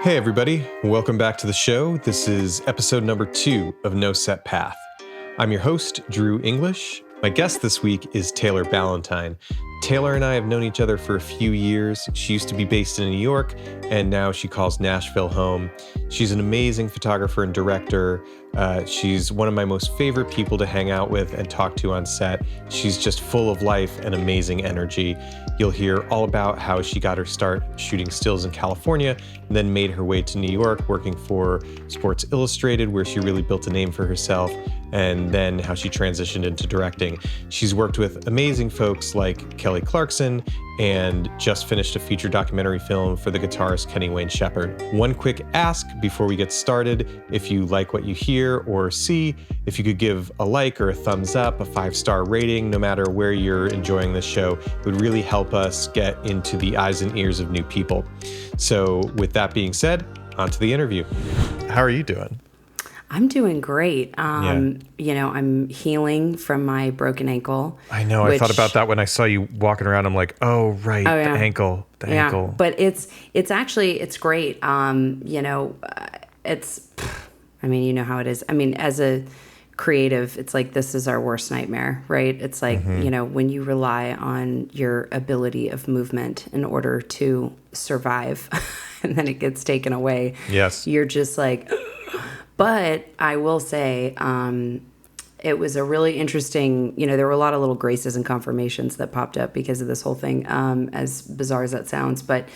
Hey everybody, welcome back to the show. This is episode number 2 of No Set Path. I'm your host, Drew English. My guest this week is Taylor Ballantyne. Taylor and I have known each other for a few years. She used to be based in New York, and now she calls Nashville home. She's an amazing photographer and director. She's one of my most favorite people to hang out with and talk to on set. She's just full of life and amazing energy. You'll hear all about how she got her start shooting stills in California, and then made her way to New York working for Sports Illustrated, where she really built a name for herself, and then how she transitioned into directing. She's worked with amazing folks like Clarkson, and just finished a feature documentary film for the guitarist Kenny Wayne Shepherd. One quick ask before we get started: if you like what you hear or see, if you could give a like or a thumbs up, a 5-star rating, no matter where you're enjoying this show, it would really help us get into the eyes and ears of new people. So with that being said, on to the interview. How are you doing? I'm doing great. You know, I'm healing from my broken ankle. I know. I thought about that when I saw you walking around. I'm like, oh, right. The ankle. But it's great. You know, I mean, you know how it is. I mean, as a creative, it's like, this is our worst nightmare, right? It's like, you know, when you rely on your ability of movement in order to survive and then it gets taken away. Yes. You're just like... But I will say, it was a really interesting, you know, there were a lot of little graces and confirmations that popped up because of this whole thing, as bizarre as that sounds. But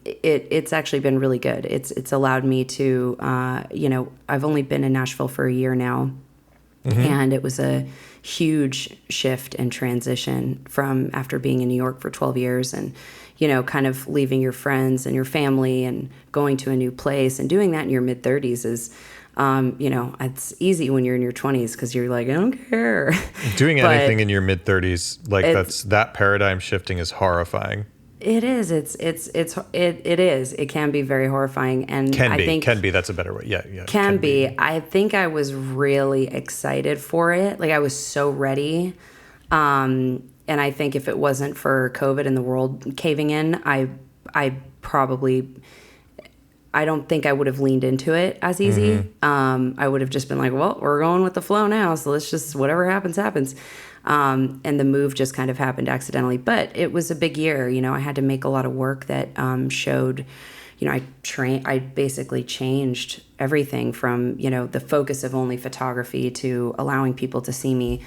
it's actually been really good. It's allowed me to, you know, I've only been in Nashville for a year now. And it was a huge shift and transition from after being in New York for 12 years and, you know, kind of leaving your friends and your family and going to a new place, and doing that in your mid-30s is, you know, it's easy when you're in your 20s because you're like, I don't care. Doing anything in your mid-30s, like that paradigm shifting is horrifying. It is. It is. It can be very horrifying, and can be. That's a better way. Yeah. Can be. I think I was really excited for it. Like, I was so ready. And I think if it wasn't for COVID and the world caving in, I don't think I would have leaned into it as easy. I would have just been like, well, we're going with the flow now, so let's just, whatever happens, happens. And the move just kind of happened accidentally. But it was a big year. You know, I had to make a lot of work that showed, you know, I basically changed everything from, you know, the focus of only photography to allowing people to see me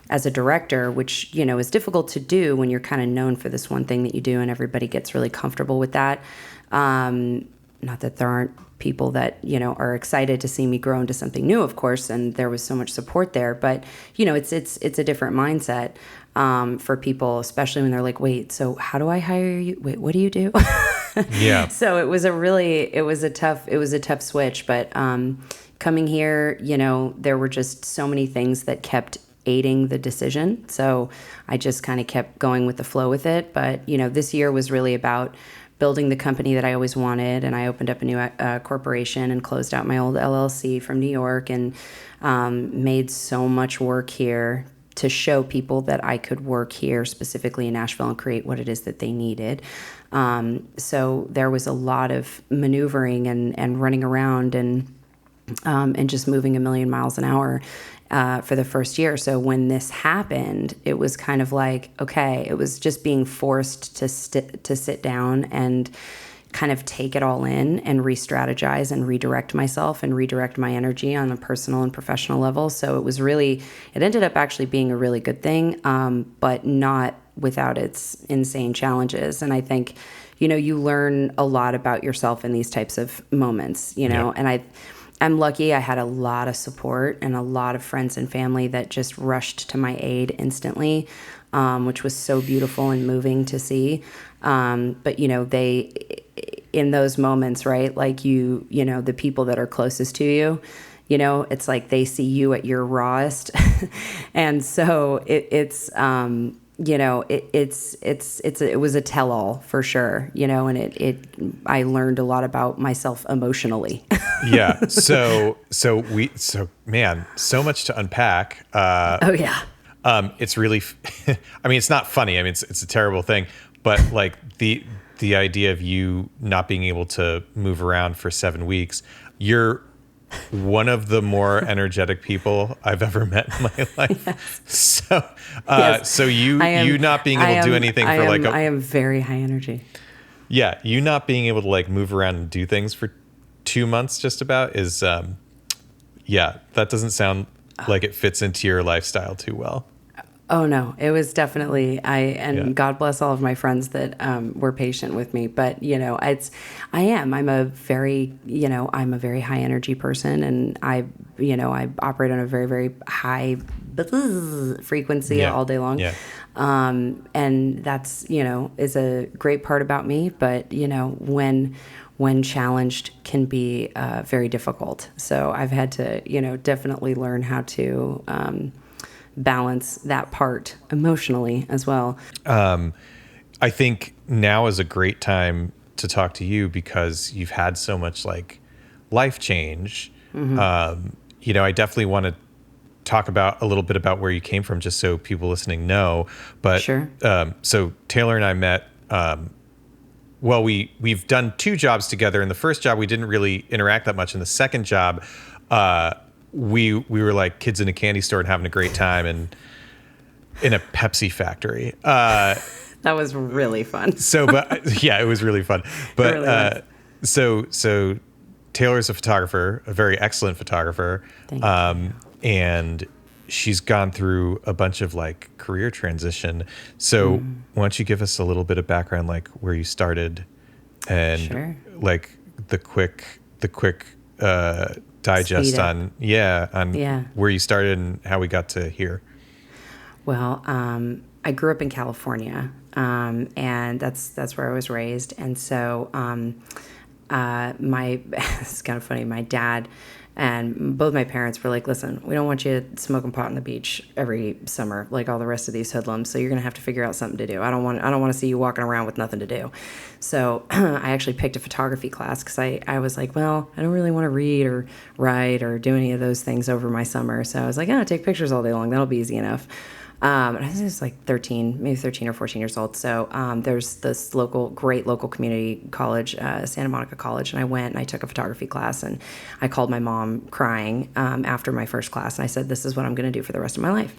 as a director, which, you know, is difficult to do when you're kind of known for this one thing that you do and everybody gets really comfortable with that. Not that there aren't people that, you know, are excited to see me grow into something new, of course, and there was so much support there. But, you know, it's a different mindset for people, especially when they're like, wait, so how do I hire you? Wait, what do you do? Yeah. So it was a tough switch. But coming here, you know, there were just so many things that kept aiding the decision. So I just kind of kept going with the flow with it. But, you know, this year was really about building the company that I always wanted. And I opened up a new corporation and closed out my old LLC from New York, and made so much work here to show people that I could work here, specifically in Nashville, and create what it is that they needed. So there was a lot of maneuvering and running around and just moving a million miles an hour for the first year. So when this happened, it was kind of like, okay, it was just being forced to sit down and kind of take it all in and re-strategize and redirect myself and redirect my energy on a personal and professional level. So it ended up actually being a really good thing, but not without its insane challenges. And I think, you know, you learn a lot about yourself in these types of moments, you know, and I'm lucky. I had a lot of support and a lot of friends and family that just rushed to my aid instantly, which was so beautiful and moving to see. But, you know, in those moments, right, like you know, the people that are closest to you, you know, it's like they see you at your rawest. And so you know, it was a tell-all for sure, you know, and I learned a lot about myself emotionally. Yeah. So man, so much to unpack. Oh yeah. It's really, I mean, it's not funny. I mean, it's a terrible thing, but like the idea of you not being able to move around for 7 weeks. You're one of the more energetic people I've ever met in my life. Yes. So, Yes. so you not being able to do anything for I am very high energy. Yeah, you not being able to like move around and do things for 2 months just about is, yeah, that doesn't sound like it fits into your lifestyle too well. Oh no, it was definitely God bless all of my friends that were patient with me. But I'm a very high energy person, and I operate on a very, very high frequency all day long. Yeah. And that's, is a great part about me. But, when challenged can be very difficult. So I've had to, definitely learn how to balance that part emotionally as well. I think now is a great time to talk to you because you've had so much like life change. Mm-hmm. I definitely want to talk about a little bit about where you came from, just so people listening know. But sure. So Taylor and I met. We've done 2 jobs together. In the first job, we didn't really interact that much. In the second job, we were like kids in a candy store and having a great time, and in a Pepsi factory. That was really fun. It was really fun. But really so Taylor's a photographer, a very excellent photographer. Thank you. And she's gone through a bunch of like career transition. So why don't you give us a little bit of background, like where you started and Sure. like the quick digest on where you started and how we got to here. Well, I grew up in California, and that's where I was raised. And so, it's kind of funny. My dad and both my parents were like, "Listen, we don't want you smoking pot on the beach every summer like all the rest of these hoodlums. So you're gonna have to figure out something to do. I don't want to see you walking around with nothing to do." So I actually picked a photography class because I was like, well, I don't really want to read or write or do any of those things over my summer. So I was like, take pictures all day long. That'll be easy enough. And I was like 13 or 14 years old. So there's this great local community college, Santa Monica College, and I went and I took a photography class, and I called my mom crying after my first class, and I said, "This is what I'm going to do for the rest of my life."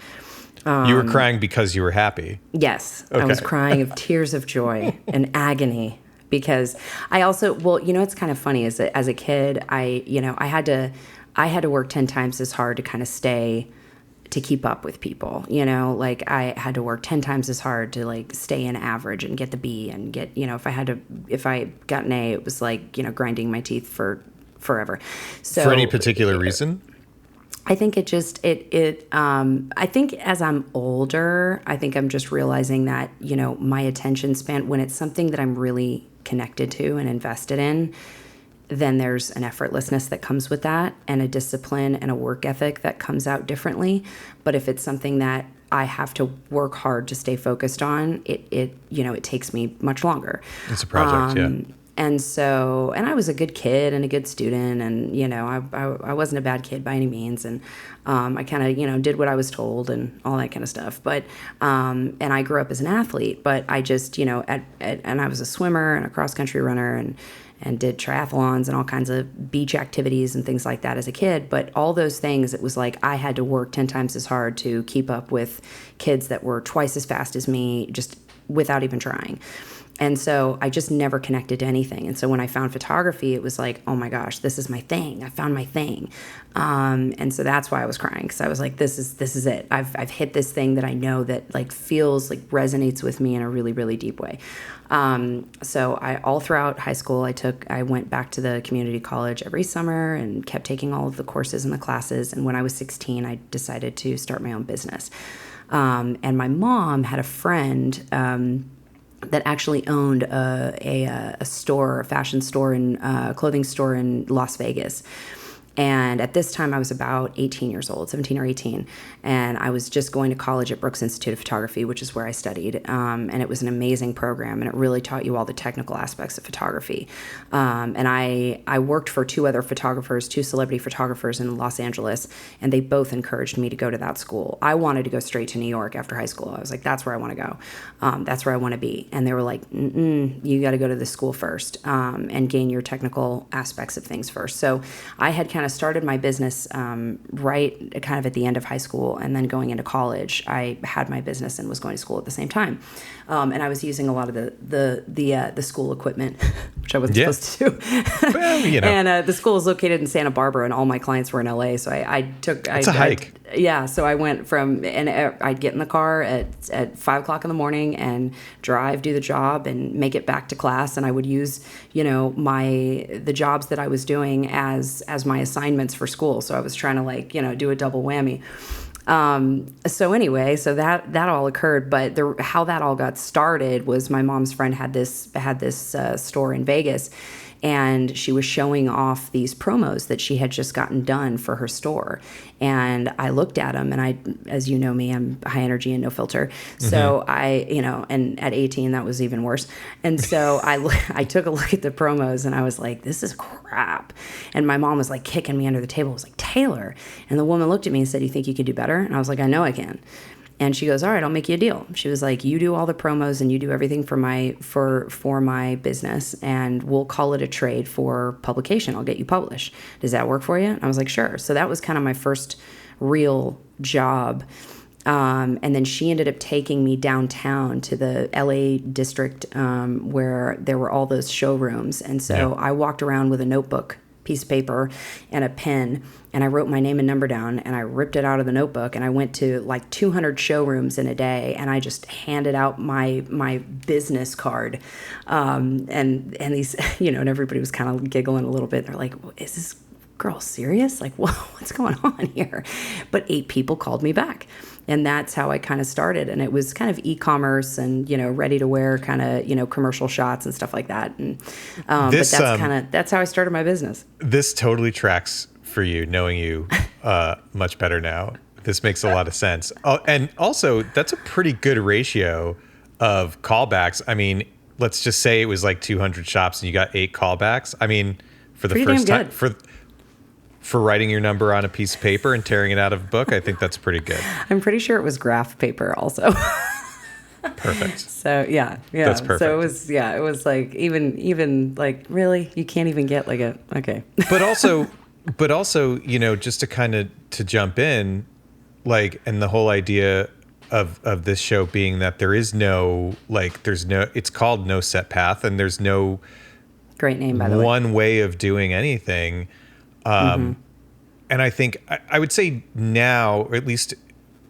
You were crying because you were happy? Yes. Okay. I was crying of tears of joy and agony because I also, it's kind of funny is that as a kid, I had to work 10 times as hard to kind of to keep up with people, like I had to work 10 times as hard to like stay in average and get the B and get, if I got an A, it was like, grinding my teeth for forever. So for any particular reason? I think I think as I'm older, I think I'm just realizing that, my attention span, when it's something that I'm really connected to and invested in, then there's an effortlessness that comes with that and a discipline and a work ethic that comes out differently. But if it's something that I have to work hard to stay focused on, it takes me much longer. It's a project, yeah. And so, and I was a good kid and a good student, and I wasn't a bad kid by any means, and I kind of did what I was told and all that kind of stuff. But and I grew up as an athlete, but I just and I was a swimmer and a cross country runner and did triathlons and all kinds of beach activities and things like that as a kid. But all those things, it was like I had to work 10 times as hard to keep up with kids that were twice as fast as me, just without even trying. And so I just never connected to anything. And so when I found photography, it was like, oh my gosh, this is my thing. I found my thing. And so that's why I was crying, because I was like, this is it. I've hit this thing that I know that like feels like resonates with me in a really, really deep way. So all throughout high school, I went back to the community college every summer and kept taking all of the courses and the classes. And when I was 16, I decided to start my own business. And my mom had a friend, that actually owned a store, a fashion store and clothing store in Las Vegas. And at this time I was about 18 years old, 17 or 18. And I was just going to college at Brooks Institute of Photography, which is where I studied. And it was an amazing program, and it really taught you all the technical aspects of photography. And I worked for two other photographers, two celebrity photographers in Los Angeles, and they both encouraged me to go to that school. I wanted to go straight to New York after high school. I was like, that's where I want to go. That's where I want to be. And they were like, you got to go to this school first, and gain your technical aspects of things first. So I had kind of started my business right kind of at the end of high school, and then going into college, I had my business and was going to school at the same time. And I was using a lot of the school equipment, which I wasn't supposed to do. Well, And the school is located in Santa Barbara, and all my clients were in LA. So it's a hike. So I went and I'd get in the car at 5 o'clock in the morning and drive, do the job, and make it back to class. And I would use, the jobs that I was doing as my assignments for school. So I was trying to do a double whammy. So that all occurred, but how that all got started was my mom's friend had this store in Vegas, and she was showing off these promos that she had just gotten done for her store. And I looked at them, and I, as you know me, I'm high energy and no filter. So and at 18, that was even worse. And so I took a look at the promos, and I was like, this is crap. And my mom was like kicking me under the table. I was like, Taylor. And the woman looked at me and said, you think you could do better? And I was like, I know I can. And she goes, all right, I'll make you a deal. She was like, you do all the promos and you do everything for my business, and we'll call it a trade for publication. I'll get you published. Does that work for you? And I was like, sure. So that was kind of my first real job. And then she ended up taking me downtown to the LA district, where there were all those showrooms. And so I walked around with a notebook, piece of paper, and a pen, and I wrote my name and number down, and I ripped it out of the notebook, and I went to like 200 showrooms in a day, and I just handed out my business card, and these, and everybody was kind of giggling a little bit. They're like, is this girl serious? Like, whoa, what's going on here? But 8 people called me back. And that's how I kind of started. And it was kind of e-commerce and, ready to wear kind of, commercial shots and stuff like that. And but that's how I started my business. This totally tracks for you, knowing you much better now. This makes a lot of sense. And also, that's a pretty good ratio of callbacks. I mean, let's just say it was like 200 shops and you got 8 callbacks. I mean, for the pretty first damn time, for writing your number on a piece of paper and tearing it out of a book, I think that's pretty good. I'm pretty sure it was graph paper also. Perfect. So yeah. That's perfect. So it was like even like, really, you can't even get like okay. But also, just to kind of to jump in, like, and the whole idea of this show being that it's called No Set Path, and there's no great name, by the way, one way of doing anything. And I think I would say now, or at least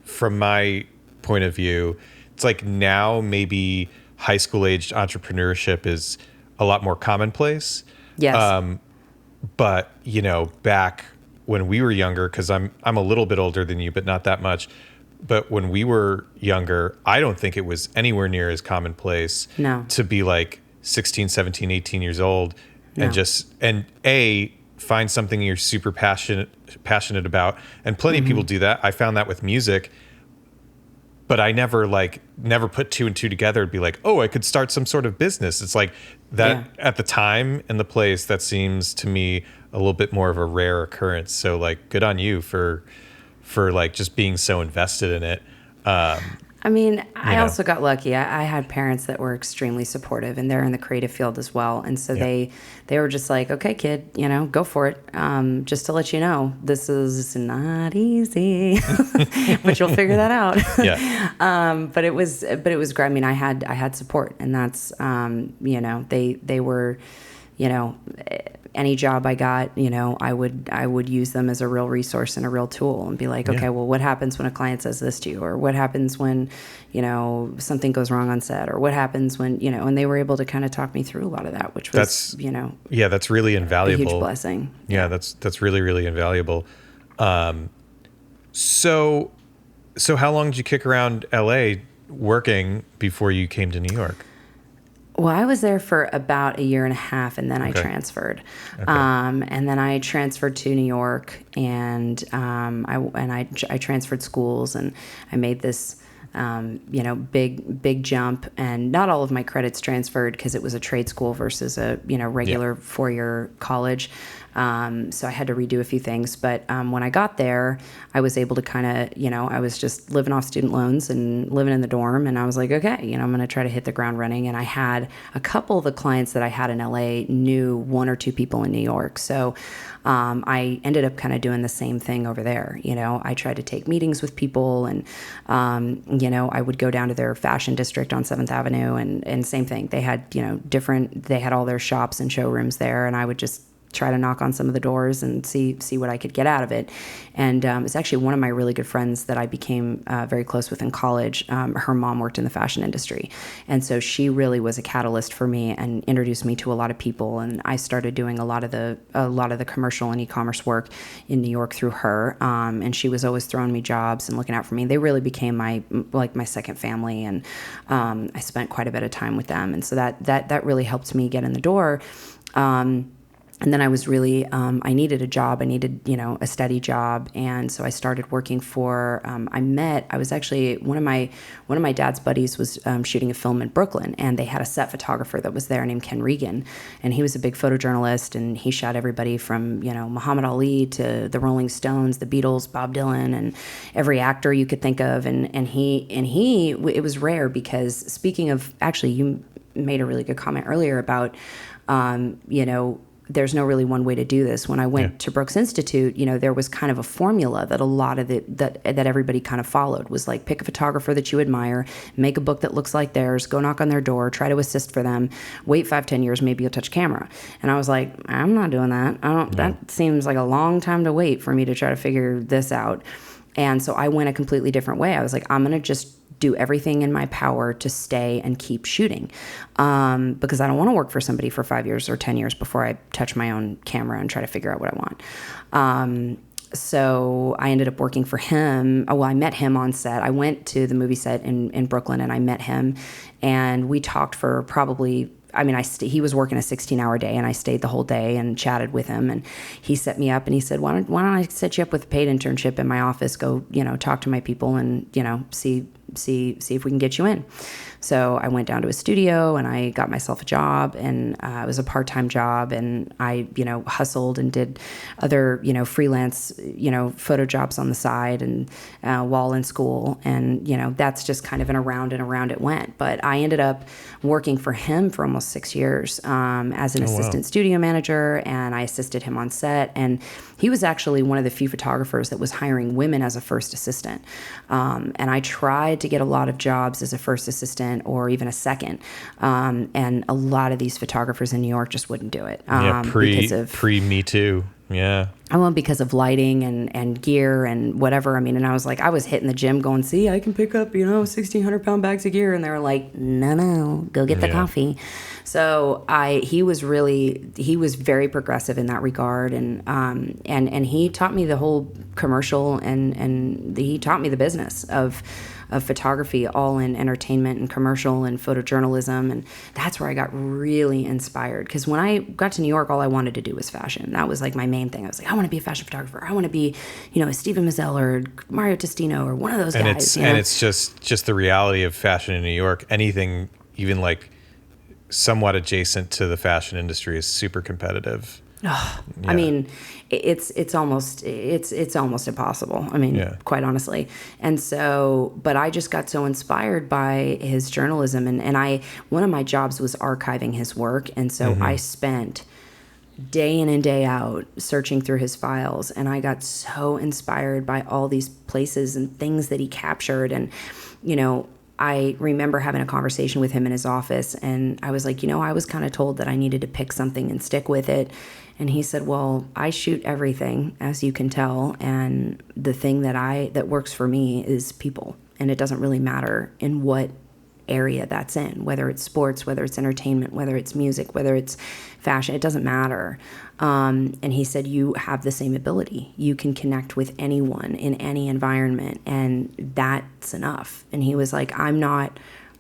from my point of view, it's like now maybe high school aged entrepreneurship is a lot more commonplace. Yes. But back when we were younger, because I'm a little bit older than you, but not that much. But when we were younger, I don't think it was anywhere near as commonplace to be like 16, 17, 18 years old and find something you're super passionate about. And plenty of people do that. I found that with music, but I never put 2 and 2 together and be like, oh, I could start some sort of business. It's like that at the time and the place, that seems to me a little bit more of a rare occurrence. So like, good on you for like just being so invested in it. I mean, I also got lucky. I had parents that were extremely supportive, and they're in the creative field as well. And so they were just like, okay, kid, go for it. Just to let you know, this is not easy, but you'll figure that out. But it was great. I mean, I had support, and that's, they were, any job I got, I would use them as a real resource and a real tool, and be like, okay, well, what happens when a client says this to you, or what happens when, something goes wrong on set, or what happens when, and they were able to kind of talk me through a lot of that, which was, that's really invaluable. A huge blessing. Yeah, that's really, really invaluable. So how long did you kick around LA working before you came to New York? Well, I was there for about a year and a half, and then I transferred. And then I transferred to New York, and I transferred schools, and I made this big jump. And not all of my credits transferred because it was a trade school versus a regular 4-year college. So I had to redo a few things. But when I got there, I was able to kind of, I was just living off student loans and living in the dorm. And I was like, okay, I'm going to try to hit the ground running. And I had a couple of the clients that I had in LA knew 1 or 2 people in New York. So I ended up kind of doing the same thing over there. I tried to take meetings with people, and, I would go down to their fashion district on 7th Avenue, and same thing. They had, they had all their shops and showrooms there, and I would just try to knock on some of the doors and see what I could get out of it. And it's actually one of my really good friends that I became very close with in college. Her mom worked in the fashion industry. And so she really was a catalyst for me and introduced me to a lot of people. And I started doing a lot of the commercial and e-commerce work in New York through her. And she was always throwing me jobs and looking out for me. They really became my second family. And I spent quite a bit of time with them. And so that really helped me get in the door. And then I was really, I needed a job. I needed, a steady job. And so I started working for, I was actually, one of my dad's buddies was shooting a film in Brooklyn, and they had a set photographer that was there named Ken Regan. And he was a big photojournalist, and he shot everybody from, Muhammad Ali to the Rolling Stones, the Beatles, Bob Dylan, and every actor you could think of. And it was rare because, speaking of, actually, you made a really good comment earlier about, there's no really one way to do this. When I went to Brooks Institute, there was kind of a formula that a lot of that everybody kind of followed. Was like, pick a photographer that you admire, make a book that looks like theirs, go knock on their door, try to assist for them, wait 5-10 years, maybe you'll touch camera. And I was like, I'm not doing that. That seems like a long time to wait for me to try to figure this out. And so I went a completely different way. I was like, I'm going to just do everything in my power to stay and keep shooting, because I don't want to work for somebody for 5 years or 10 years before I touch my own camera and try to figure out what I want. So I ended up working for him. Well, I met him on set. I went to the movie set in Brooklyn, and I met him, and we talked for probably, he was working a 16-hour day, and I stayed the whole day and chatted with him, and he set me up, and he said, why don't I set you up with a paid internship in my office, go, talk to my people and, see if we can get you in. So I went down to his studio, and I got myself a job, and it was a part-time job, and I, hustled and did other, freelance, photo jobs on the side, and while in school, and, that's just kind of an around and around it went. But I ended up working for him for almost 6 years as an assistant studio manager, and I assisted him on set, and he was actually one of the few photographers that was hiring women as a first assistant. And I tried to get a lot of jobs as a first assistant or even a second. And a lot of these photographers in New York just wouldn't do it. Pre-Me Too. Yeah. Well, because of lighting and gear and whatever. And I was like, I was hitting the gym going, see, I can pick up, 1,600-pound bags of gear. And they were like, no, go get the coffee. So he was very progressive in that regard. And he taught me the whole commercial and he taught me the business of photography, all in entertainment and commercial and photojournalism. And that's where I got really inspired. Because when I got to New York, all I wanted to do was fashion. That was like my main thing. I was like, I want to be a fashion photographer. I want to be, a Stephen Mazzell or Mario Testino or one of those guys. And it's just the reality of fashion in New York. Anything even like somewhat adjacent to the fashion industry is super competitive. Oh, yeah. It's almost impossible. Quite honestly. And so, but I just got so inspired by his journalism, and one of my jobs was archiving his work. And so I spent day in and day out searching through his files, and I got so inspired by all these places and things that he captured. And, I remember having a conversation with him in his office, and I was like, I was kind of told that I needed to pick something and stick with it. And he said, well, I shoot everything, as you can tell, and the thing that works for me is people. And it doesn't really matter in what area that's in, whether it's sports, whether it's entertainment, whether it's music, whether it's fashion, it doesn't matter. And he said, you have the same ability. You can connect with anyone in any environment, and that's enough. And he was like, I'm not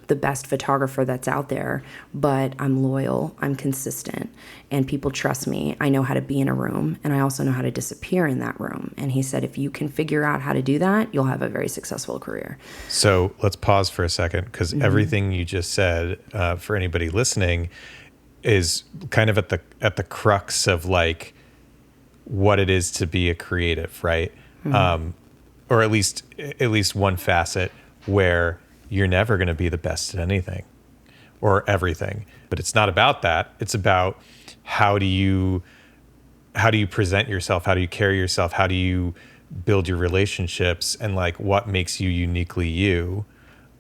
the best photographer that's out there, but I'm loyal, I'm consistent, and people trust me. I know how to be in a room, and I also know how to disappear in that room. And he said, if you can figure out how to do that, you'll have a very successful career. So let's pause for a second, because everything you just said, for anybody listening, is kind of at the crux of like what it is to be a creative, right? Or at least one facet where you're never going to be the best at anything or everything. But it's not about that. It's about how do you present yourself? How do you carry yourself? How do you build your relationships? And like what makes you uniquely you?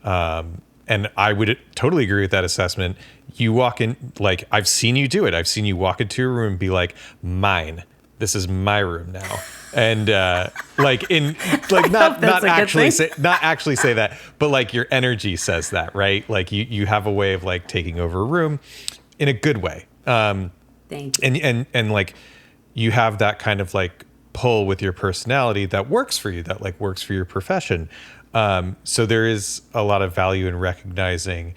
And I would totally agree with that assessment. You walk in, like I've seen you do it. I've seen you walk into a room and be like, mine. This is my room now. And not actually say that, but like your energy says that, right? Like you have a way of like taking over a room in a good way. Thank you. And like you have that kind of like pull with your personality that works for you, that like works for your profession. So there is a lot of value in recognizing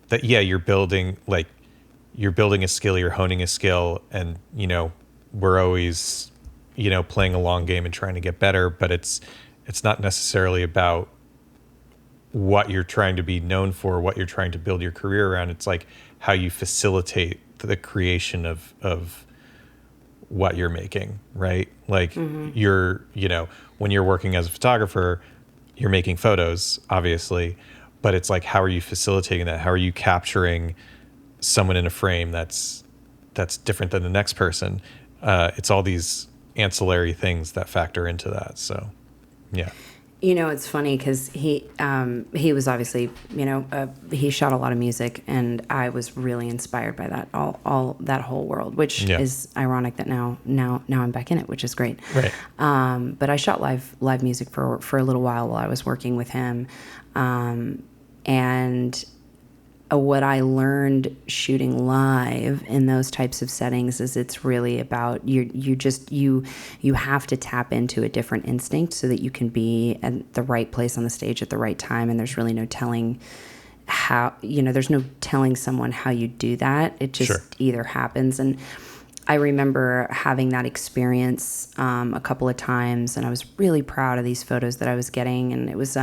that, yeah, you're building a skill, you're honing a skill, and we're always, playing a long game and trying to get better, but it's not necessarily about what you're trying to be known for, what you're trying to build your career around. It's like how you facilitate the creation of what you're making, right? Like you're, when you're working as a photographer, you're making photos, obviously, but it's like, how are you facilitating that? How are you capturing someone in a frame that's different than the next person? It's all these ancillary things that factor into that. So, yeah. It's funny because he was obviously, he shot a lot of music, and I was really inspired by that, all that whole world, which is ironic that now I'm back in it, which is great. Right. But I shot live music for a little while I was working with him, and what I learned shooting live in those types of settings is it's really about you have to tap into a different instinct so that you can be at the right place on the stage at the right time. And there's really no telling there's no telling someone how you do that. It just either happens. And I remember having that experience a couple of times, and I was really proud of these photos that I was getting. And it was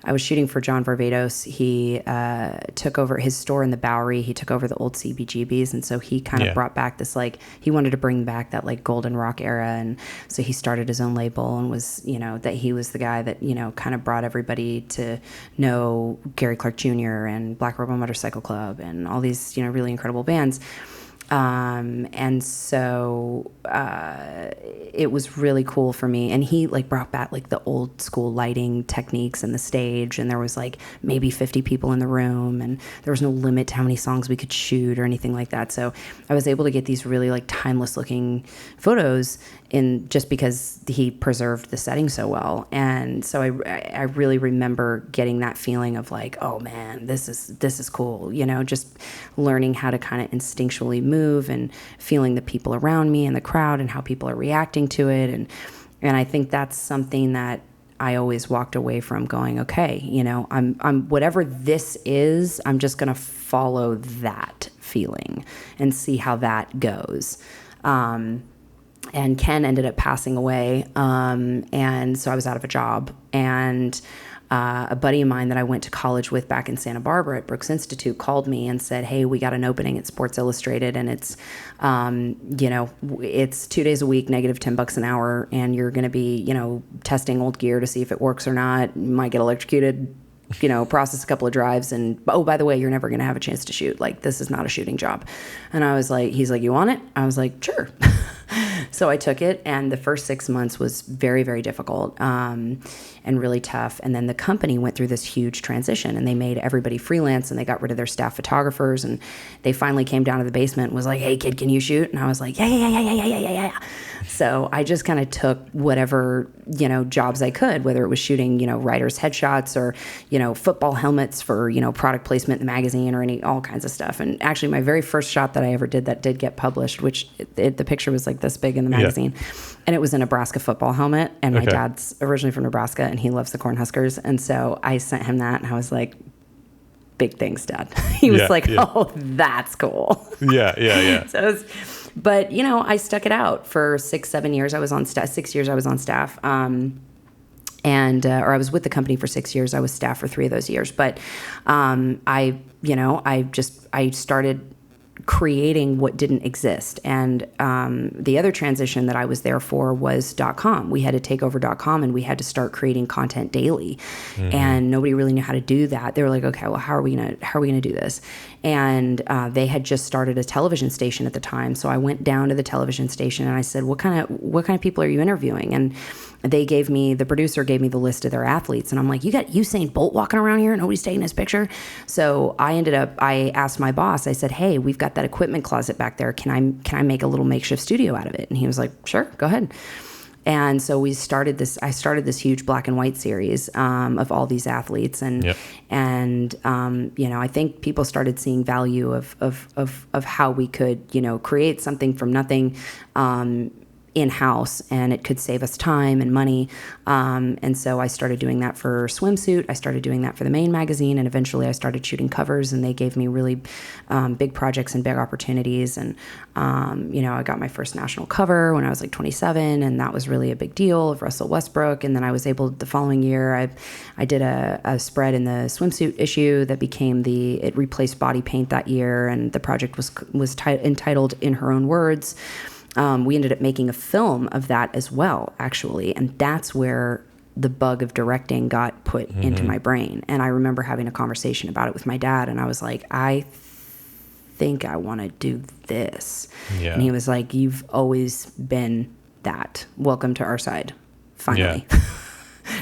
I was shooting for John Varvatos. He took over his store in the Bowery. He took over the old CBGBs. And so he kind of brought back this, like, he wanted to bring back that like golden rock era. And so he started his own label and was, that he was the guy that, kind of brought everybody to know Gary Clark Jr. and Black Rebel Motorcycle Club and all these, really incredible bands. And so it was really cool for me. And he like brought back like the old school lighting techniques and the stage, and there was like maybe 50 people in the room, and there was no limit to how many songs we could shoot or anything like that. So I was able to get these really like timeless looking photos in just because he preserved the setting so well. And so I really remember getting that feeling of like, oh man, this is cool, just learning how to kind of instinctually move and feeling the people around me and the crowd and how people are reacting to it. And I think that's something that I always walked away from going, okay, I'm whatever this is, I'm just going to follow that feeling and see how that goes. And Ken ended up passing away. And so I was out of a job, and a buddy of mine that I went to college with back in Santa Barbara at Brooks Institute called me and said, hey, we got an opening at Sports Illustrated, and it's, it's 2 days a week, negative $10 an hour. And you're going to be, testing old gear to see if it works or not. You might get electrocuted, process a couple of drives, and, oh, by the way, you're never going to have a chance to shoot. Like, this is not a shooting job. And I was like, he's like, you want it? I was like, sure. So I took it, and the first 6 months was very, very difficult and really tough. And then the company went through this huge transition, and they made everybody freelance, and they got rid of their staff photographers, and they finally came down to the basement and was like, hey, kid, can you shoot? And I was like, yeah. So I just kind of took whatever, jobs I could, whether it was shooting, writers' headshots or, football helmets for, product placement in the magazine or all kinds of stuff. And actually my very first shot that I ever did that did get published, which the picture was like this big in the magazine. Yeah. And it was a Nebraska football helmet. And my dad's originally from Nebraska, and he loves the Cornhuskers. And so I sent him that, and I was like, big things, Dad. He was like, yeah. oh, that's cool. Yeah. So it was, but I stuck it out for 6-7 years. I was on staff, 6 years I was on staff. Or I was with the company for 6 years. I was staff for 3 of those years. But I started creating what didn't exist. And the other transition that I was there for was .com. We had to take over .com, and we had to start creating content daily. And nobody really knew how to do that. They were like, okay, well, how are we gonna do this? And they had just started a television station at the time. So I went down to the television station and I said, what kind of people are you interviewing? And the producer gave me the list of their athletes, and I'm like, you got Usain Bolt walking around here and nobody's taking his picture? So I asked my boss, I said, hey, we've got that equipment closet back there. Can I make a little makeshift studio out of it? And he was like, sure, go ahead. And so I started this huge black and white series of all these athletes. And I think people started seeing value of how we could, create something from nothing, in-house, and it could save us time and money. And so I started doing that for Swimsuit. I started doing that for the main magazine, and eventually I started shooting covers, and they gave me really big projects and big opportunities. And, I got my first national cover when I was like 27, and that was really a big deal, of Russell Westbrook. And then I was able, the following year, I did a spread in the Swimsuit issue that it replaced body paint that year, and the project was entitled In Her Own Words. We ended up making a film of that as well, actually. And that's where the bug of directing got put into my brain. And I remember having a conversation about it with my dad. And I was like, I think I want to do this. Yeah. And he was like, you've always been that. Welcome to our side. Finally. Yeah.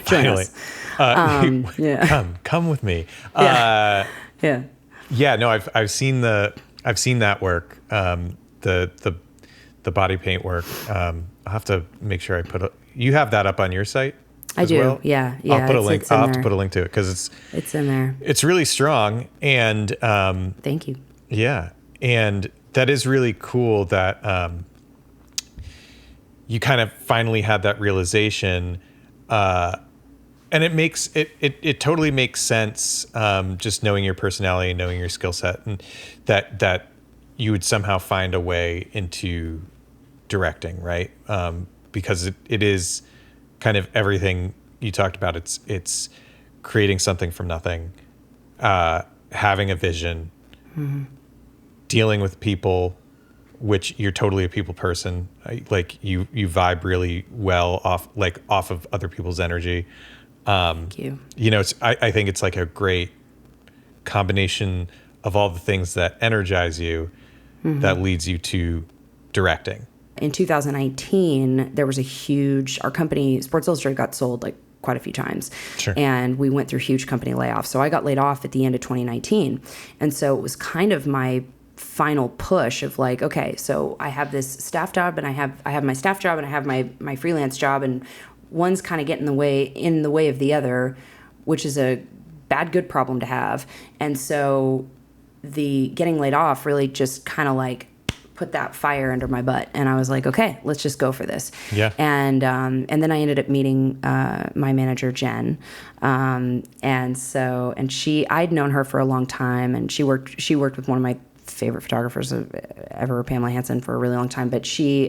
Join us. Come with me. Yeah. No, I've seen that work. The body paint work. I'll have to make sure you have that up on your site. I do. Well? Yeah. I'll put a link. I'll have to put a link to it because it's in there. It's really strong, and thank you. Yeah, and that is really cool that you kind of finally had that realization, and it totally makes sense. Just knowing your personality, knowing your skill set, and that you would somehow find a way into directing, right? Because it is kind of everything you talked about. It's creating something from nothing, having a vision, dealing with people, which you're totally a people person. Like you vibe really well off of other people's energy. Thank you. I think it's like a great combination of all the things that energize you that leads you to directing. In 2019, there was our company, Sports Illustrated, got sold like quite a few times. Sure. And we went through huge company layoffs. So I got laid off at the end of 2019. And so it was kind of my final push of like, okay, so I have this staff job, and I have my staff job, and I have my freelance job, and one's kind of getting in the way of the other, which is a good problem to have. And so the getting laid off really just kind of like put that fire under my butt, and I was like, okay, let's just go for this. Yeah. And then I ended up meeting my manager, Jen, and I'd known her for a long time, and she worked with one of my favorite photographers ever, Pamela Hansen, for a really long time. But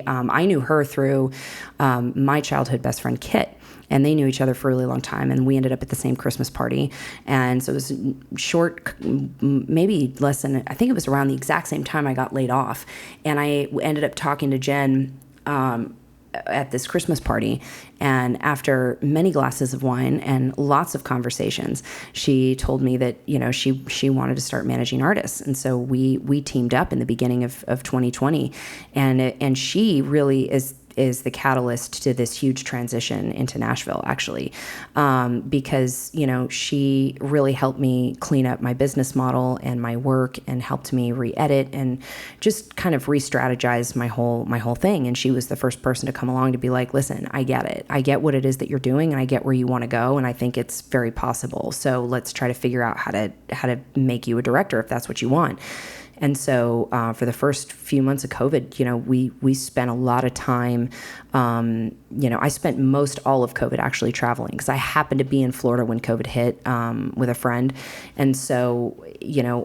I knew her through my childhood best friend, Kit. And they knew each other for a really long time, and we ended up at the same Christmas party. And so it was short, maybe less than, I think it was around the exact same time I got laid off. And I ended up talking to Jen at this Christmas party. And after many glasses of wine and lots of conversations, she told me that, she wanted to start managing artists. And so we teamed up in the beginning of 2020. And she really is the catalyst to this huge transition into Nashville, actually, because, she really helped me clean up my business model and my work, and helped me re-edit and just kind of re-strategize my whole thing. And she was the first person to come along to be like, listen, I get it. I get what it is that you're doing, and I get where you want to go, and I think it's very possible. So let's try to figure out how to make you a director if that's what you want. And so for the first few months of COVID, we spent a lot of time, I spent most all of COVID actually traveling because I happened to be in Florida when COVID hit with a friend. And so,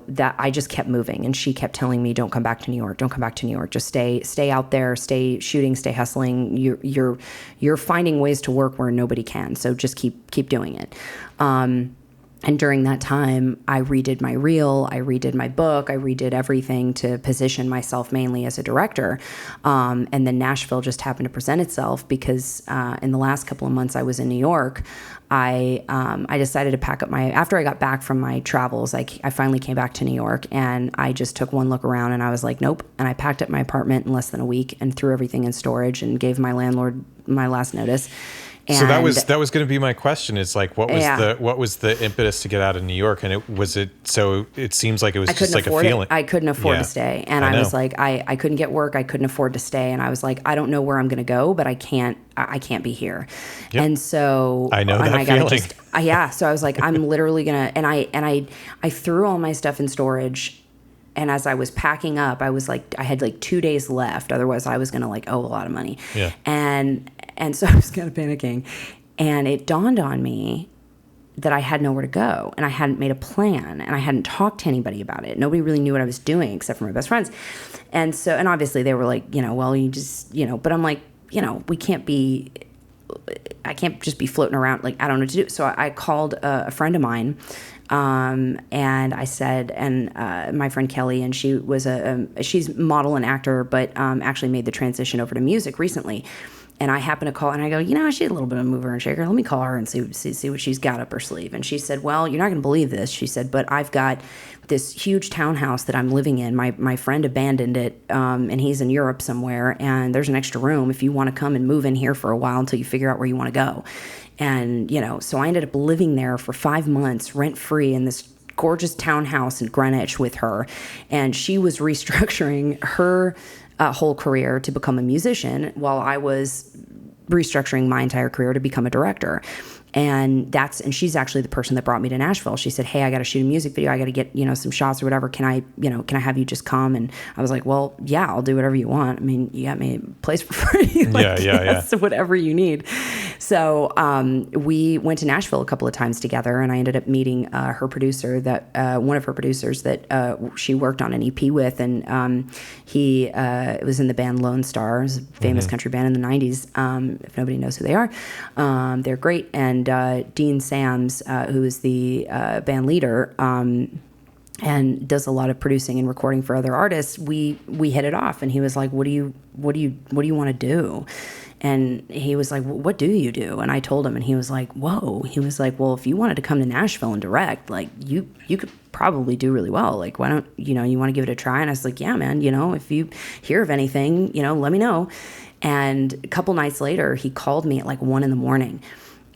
that I just kept moving, and she kept telling me, don't come back to New York. Don't come back to New York. Just stay out there, stay shooting, stay hustling. You're finding ways to work where nobody can. So just keep doing it. And during that time, I redid my reel, I redid my book, I redid everything to position myself mainly as a director. And then Nashville just happened to present itself because in the last couple of months I was in New York. I decided to pack up after I got back from my travels, I finally came back to New York, and I just took one look around and I was like, nope. And I packed up my apartment in less than a week and threw everything in storage and gave my landlord my last notice. So that was going to be my question. Is like, what was the impetus to get out of New York? And it seems like it was just like a feeling. I couldn't afford to stay. And I was like, I couldn't get work. I couldn't afford to stay. And I was like, I don't know where I'm going to go, but I can't be here. Yep. And so I know that feeling. So I was like, I'm literally going to, and I threw all my stuff in storage. And as I was packing up, I was like, I had like 2 days left. Otherwise I was going to owe a lot of money. Yeah. And so I was kind of panicking, and it dawned on me that I had nowhere to go, and I hadn't made a plan, and I hadn't talked to anybody about it. Nobody really knew what I was doing except for my best friends. And obviously they were like, well, you just, but I'm like, I can't just be floating around. Like, I don't know what to do. So I called a friend of mine, and I said, my friend Kelly, and she was she's model and actor, but actually made the transition over to music recently. And I happened to call, and I go, she's a little bit of a mover and shaker. Let me call her and see what she's got up her sleeve. And she said, well, you're not going to believe this. She said, but I've got this huge townhouse that I'm living in. My friend abandoned it, and he's in Europe somewhere, and there's an extra room if you want to come and move in here for a while until you figure out where you want to go. And, so I ended up living there for 5 months, rent-free, in this gorgeous townhouse in Greenwich with her. And she was restructuring her whole career to become a musician while I was restructuring my entire career to become a director. And she's actually the person that brought me to Nashville. She said, hey, I got to shoot a music video. I got to get, some shots or whatever. Can I have you just come? And I was like, well, yeah, I'll do whatever you want. I mean, you got me a place for free. Yes, whatever you need. So we went to Nashville a couple of times together, and I ended up meeting her producer, one of her producers that she worked on an EP with, and he was in the band Lone Star, a famous country band in the 90s. If nobody knows who they are, they're great. And Dean Sams, who is the band leader, and does a lot of producing and recording for other artists, we hit it off. And he was like, what do you want to do? And he was like, what do you do? And I told him, and he was like, whoa. He was like, well, if you wanted to come to Nashville and direct, like you could probably do really well. Like, why don't, you want to give it a try? And I was like, yeah, man, if you hear of anything, let me know. And a couple nights later, he called me at like 1 a.m.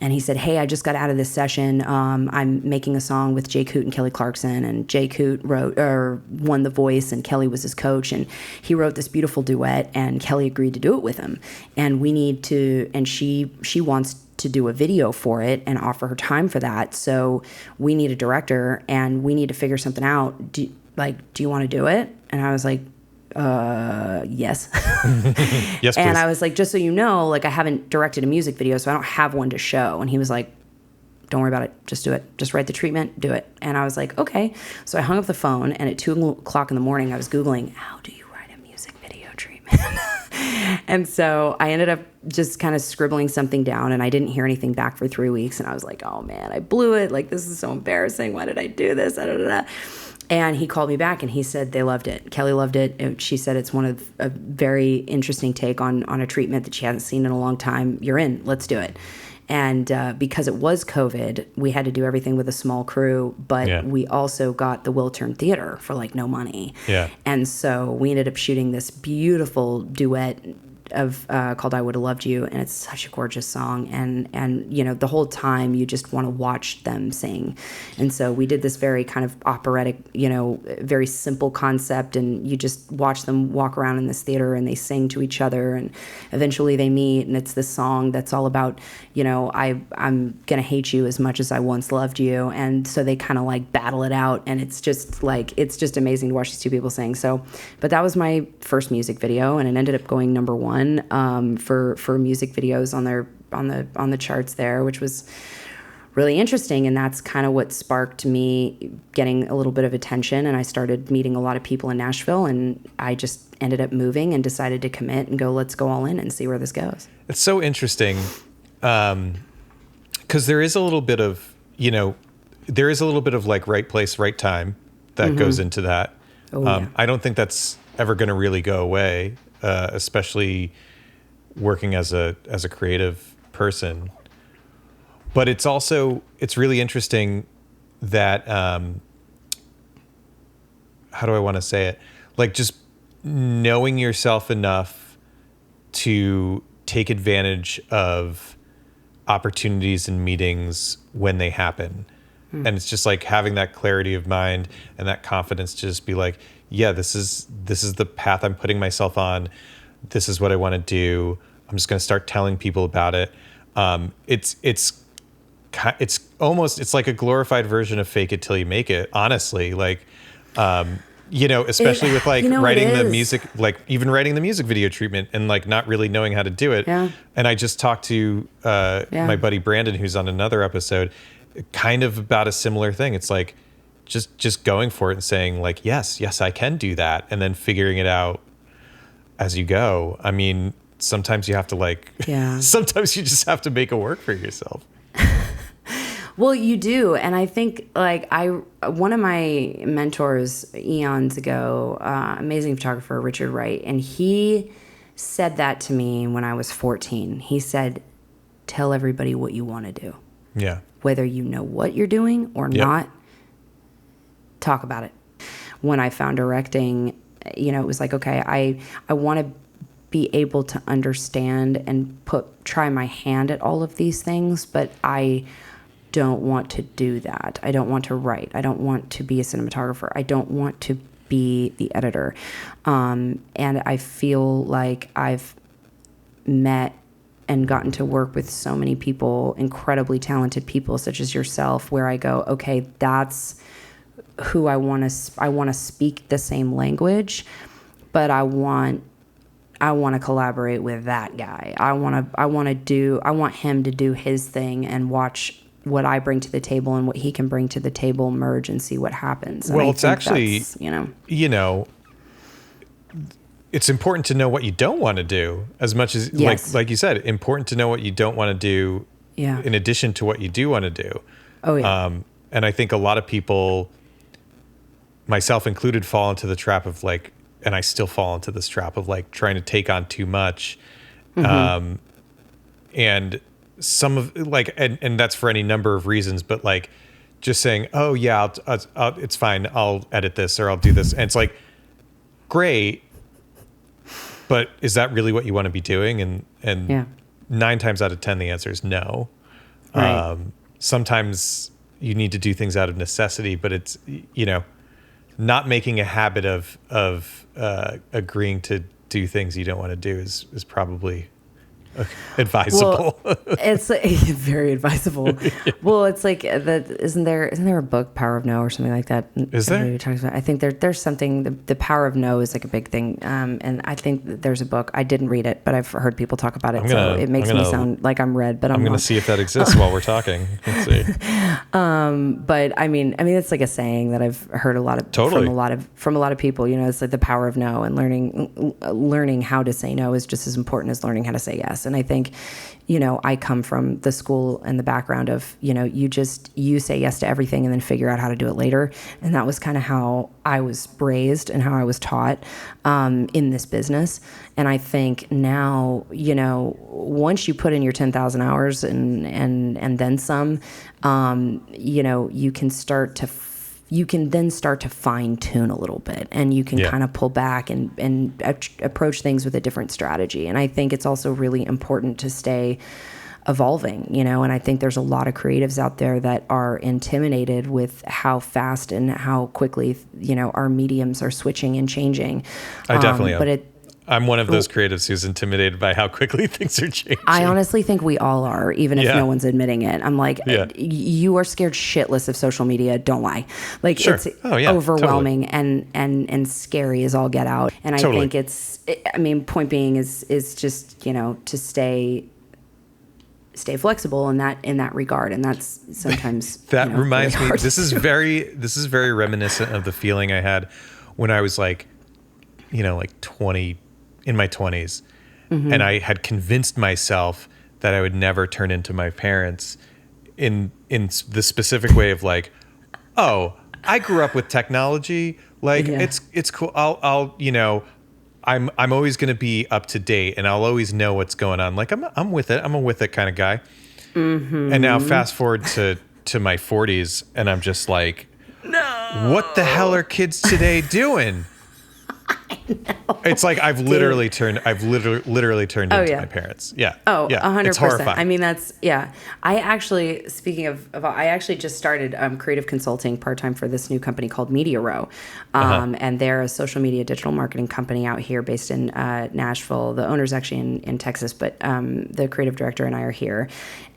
And he said, hey, I just got out of this session. I'm making a song with Hoot and Kelly Clarkson. And Hoot won The Voice, and Kelly was his coach. And he wrote this beautiful duet, and Kelly agreed to do it with him. And she wants to do a video for it and offer her time for that. So we need a director, and we need to figure something out. Do you want to do it? And I was like, yes. Yes, please. And I was like, just so you know, like, I haven't directed a music video, so I don't have one to show. And he was like, don't worry about it. Just do it. Just write the treatment, do it. And I was like, okay. So I hung up the phone, and at 2:00 in the morning, I was Googling, how do you write a music video treatment? And so I ended up just kind of scribbling something down, and I didn't hear anything back for 3 weeks. And I was like, oh man, I blew it. Like, this is so embarrassing. Why did I do this? And he called me back, and he said they loved it. Kelly loved it. She said it's one of a very interesting take on a treatment that she hasn't seen in a long time. You're in. Let's do it. And because it was COVID, we had to do everything with a small crew, but we also got the Belcourt Theatre for like no money. Yeah. And so we ended up shooting this beautiful duet called "I Would Have Loved You," and it's such a gorgeous song. And the whole time you just want to watch them sing. And so we did this very kind of operatic, very simple concept, and you just watch them walk around in this theater and they sing to each other, and eventually they meet, and it's this song that's all about, I'm gonna hate you as much as I once loved you, and so they kind of like battle it out, and it's just amazing to watch these two people sing. So, but that was my first music video, and it ended up going number one for music videos on the charts there, which was really interesting. And that's kind of what sparked me getting a little bit of attention, and I started meeting a lot of people in Nashville, and I just ended up moving and decided to commit and go, let's go all in and see where this goes. It's so interesting because there is a little bit of like right place, right time that goes into that. Yeah. I don't think that's ever going to really go away, especially working as a creative person. But it's really interesting that, how do I want to say it? Like just knowing yourself enough to take advantage of opportunities and meetings when they happen. And it's just like having that clarity of mind and that confidence to just be like, yeah, this is the path I'm putting myself on. This is what I want to do. I'm just going to start telling people about it. It's like a glorified version of fake it till you make it, honestly. Like, especially with like writing the music, like even writing the music video treatment and like not really knowing how to do it. Yeah. And I just talked to my buddy Brandon, who's on another episode, kind of about a similar thing. It's like just going for it and saying like, yes, I can do that. And then figuring it out as you go. I mean, sometimes you have to sometimes you just have to make it work for yourself. Well, you do. And I think like one of my mentors eons ago, amazing photographer, Richard Wright, and he said that to me when I was 14. He said, tell everybody what you want to do. Yeah. Whether you know what you're doing or not, talk about it. When I found directing, it was like, okay, I want to be able to understand and try my hand at all of these things, but I don't want to do that. I don't want to write. I don't want to be a cinematographer. I don't want to be the editor. And I feel like I've met and gotten to work with so many people, incredibly talented people such as yourself, where I go, okay, that's who I want to speak the same language, but I want to collaborate with that guy. I want him to do his thing and watch what I bring to the table and what he can bring to the table merge and see what happens. And well, it's actually, it's important to know what you don't want to do as much as like you said, important to know what you don't want to do in addition to what you do want to do. Oh yeah. And I think a lot of people, myself included, fall into the trap of like, and I still fall into this trap of like trying to take on too much. And some of like, and that's for any number of reasons, but like just saying, oh yeah, I'll, it's fine. I'll edit this or I'll do this. And it's like, great. But is that really what you want to be doing? And 9 times out of 10, the answer is no. Right. Sometimes you need to do things out of necessity, but it's, not making a habit of agreeing to do things you don't want to do is probably advisable. Well, it's like, very advisable. Well, it's like isn't there a book, Power of No, or something like that? Is there? I think there's something. The Power of No is like a big thing, and I think that there's a book. I didn't read it, but I've heard people talk about it. So it makes me sound like I'm read, but I'm going to see if that exists while we're talking. Let's see. But I mean, it's like a saying that I've heard from a lot of people. It's like the power of no, and learning how to say no is just as important as learning how to say yes. And I think, I come from the school and the background of, you say yes to everything and then figure out how to do it later. And that was kind of how I was raised and how I was taught in this business. And I think now, once you put in your 10,000 hours and then some, you can start to you can then start to fine tune a little bit, and you can kind of pull back and approach things with a different strategy. And I think it's also really important to stay evolving, and I think there's a lot of creatives out there that are intimidated with how fast and how quickly, our mediums are switching and changing. I definitely am. I'm one of those creatives who's intimidated by how quickly things are changing. I honestly think we all are, even if no one's admitting it. I'm like, you are scared shitless of social media. Don't lie. Like it's overwhelming and scary as all get out. And I think point being is just, to stay flexible in that regard. And that's sometimes that reminds me, this is very reminiscent of the feeling I had when I was like 20, in my 20s. Mm-hmm. And I had convinced myself that I would never turn into my parents in the specific way of like, oh, I grew up with technology. Like it's cool. I'll I'm always going to be up to date and I'll always know what's going on. Like I'm with it. I'm a with it kind of guy. Mm-hmm. And now fast forward to my 40s and I'm just like, no, what the hell are kids today doing? No. It's like I've literally turned into my parents. Yeah. Oh, yeah. 100%. It's horrifying. I mean, that's, I actually, speaking of I actually just started creative consulting part-time for this new company called Media Row. And they're a social media digital marketing company out here based in Nashville. The owner's actually in Texas, but the creative director and I are here.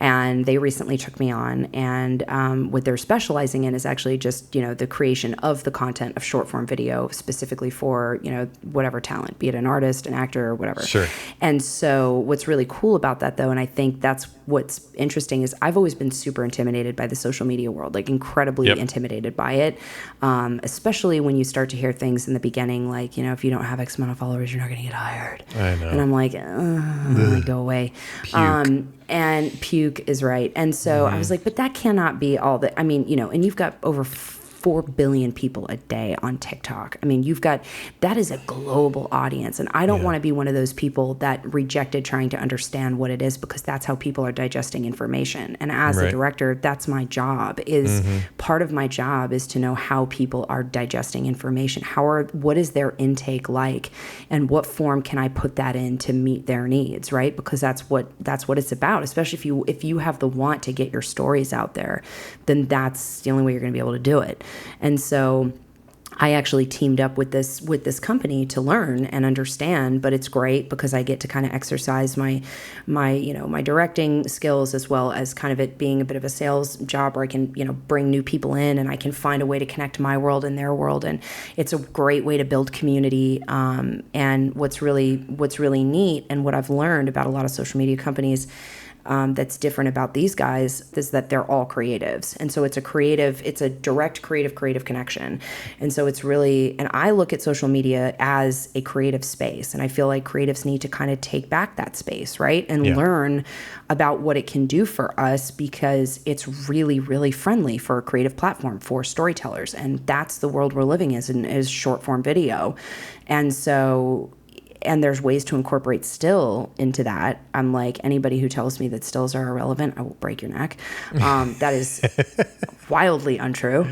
And they recently took me on. And what they're specializing in is actually just, the creation of the content of short form video specifically for, whatever talent, be it an artist, an actor, or whatever. Sure. And so what's really cool about that, though, and I think that's what's interesting, is I've always been super intimidated by the social media world, like incredibly intimidated by it, especially when you start to hear things in the beginning, like, if you don't have X amount of followers, you're not going to get hired. I know. And I'm like, go away. Puke. And puke is right. And so I was like, but that cannot be all that, and you've got over 4 billion people a day on TikTok. I mean, that is a global audience. And I don't want to be one of those people that rejected trying to understand what it is, because that's how people are digesting information. And as a director, that's my job, part of my job is to know how people are digesting information. What is their intake like, and what form can I put that in to meet their needs, right? Because that's what it's about, especially if you have the want to get your stories out there, then that's the only way you're going to be able to do it. And so I actually teamed up with this company to learn and understand, but it's great because I get to kind of exercise my directing skills, as well as kind of it being a bit of a sales job where I can, bring new people in and I can find a way to connect my world and their world. And it's a great way to build community. And what's really neat, and what I've learned about a lot of social media companies that's different about these guys, is that they're all creatives. And so it's a direct creative connection. And so it's really, and I look at social media as a creative space. And I feel like creatives need to kind of take back that space, right? And learn about what it can do for us, because it's really, really friendly for a creative platform for storytellers. And that's the world we're living in, is short form video. And so, and there's ways to incorporate still into that. I'm like, anybody who tells me that stills are irrelevant, I will break your neck. That is wildly untrue.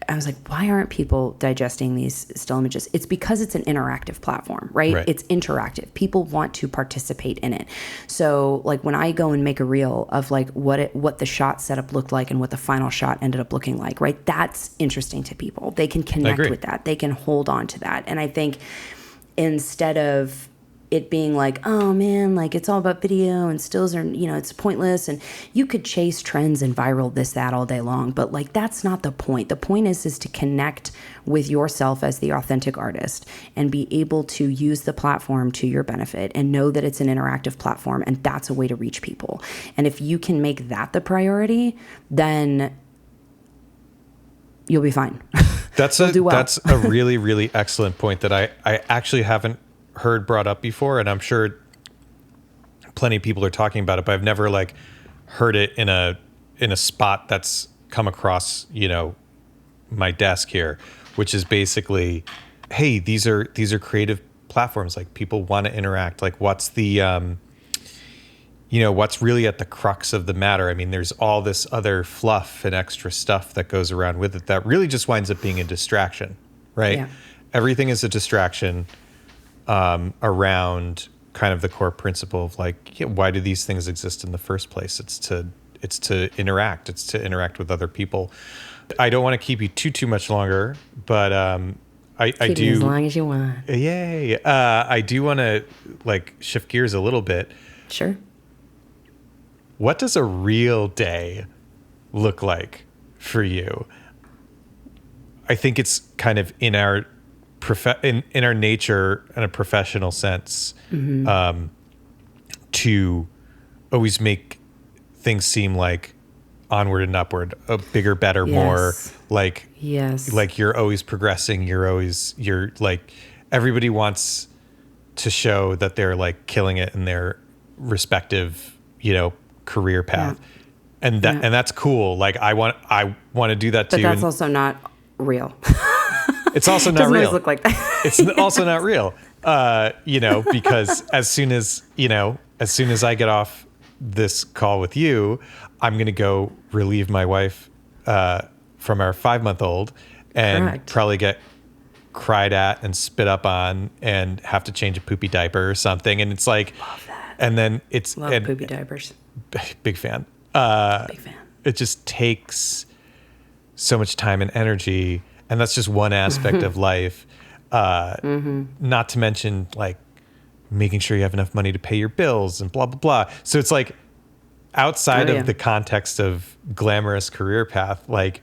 I was like, why aren't people digesting these still images? It's because it's an interactive platform, right? It's interactive. People want to participate in it. So like when I go and make a reel of like what the shot setup looked like and what the final shot ended up looking like, right? That's interesting to people. They can connect with that. They can hold on to that. And I think instead of it being like, oh man, like it's all about video and stills are, it's pointless, and you could chase trends and viral this, that all day long, but like that's not the point. The point is to connect with yourself as the authentic artist and be able to use the platform to your benefit and know that it's an interactive platform, and that's a way to reach people. And if you can make that the priority, then you'll be fine. That's a really, really excellent point that I actually haven't heard brought up before, and I'm sure plenty of people are talking about it, but I've never like heard it in a spot that's come across, my desk here, which is basically, hey, these are creative platforms, like people want to interact. Like what's the what's really at the crux of the matter. I mean, there's all this other fluff and extra stuff that goes around with it that really just winds up being a distraction, right? Yeah. Everything is a distraction around kind of the core principle of like, why do these things exist in the first place? It's to interact. It's to interact with other people. I don't want to keep you too much longer, but I do as long as you want. Yay! I do want to like shift gears a little bit. Sure. What does a real day look like for you? I think it's kind of in our in our nature, in a professional sense, to always make things seem like onward and upward, a bigger, better, more like, like you're always progressing. You're like, everybody wants to show that they're like killing it in their respective, career path. And that's cool. Like I want to do that too. But that's also not real. It's also not doesn't real. Always look like that. It's also not real. Because as soon as I get off this call with you, I'm going to go relieve my wife from our 5-month-old and probably get cried at and spit up on and have to change a poopy diaper or something. And it's like, love that. And then love poopy diapers. Big fan. Big fan. It just takes so much time and energy. And that's just one aspect of life. Not to mention like making sure you have enough money to pay your bills and blah, blah, blah. So it's like outside of the context of glamorous career path, like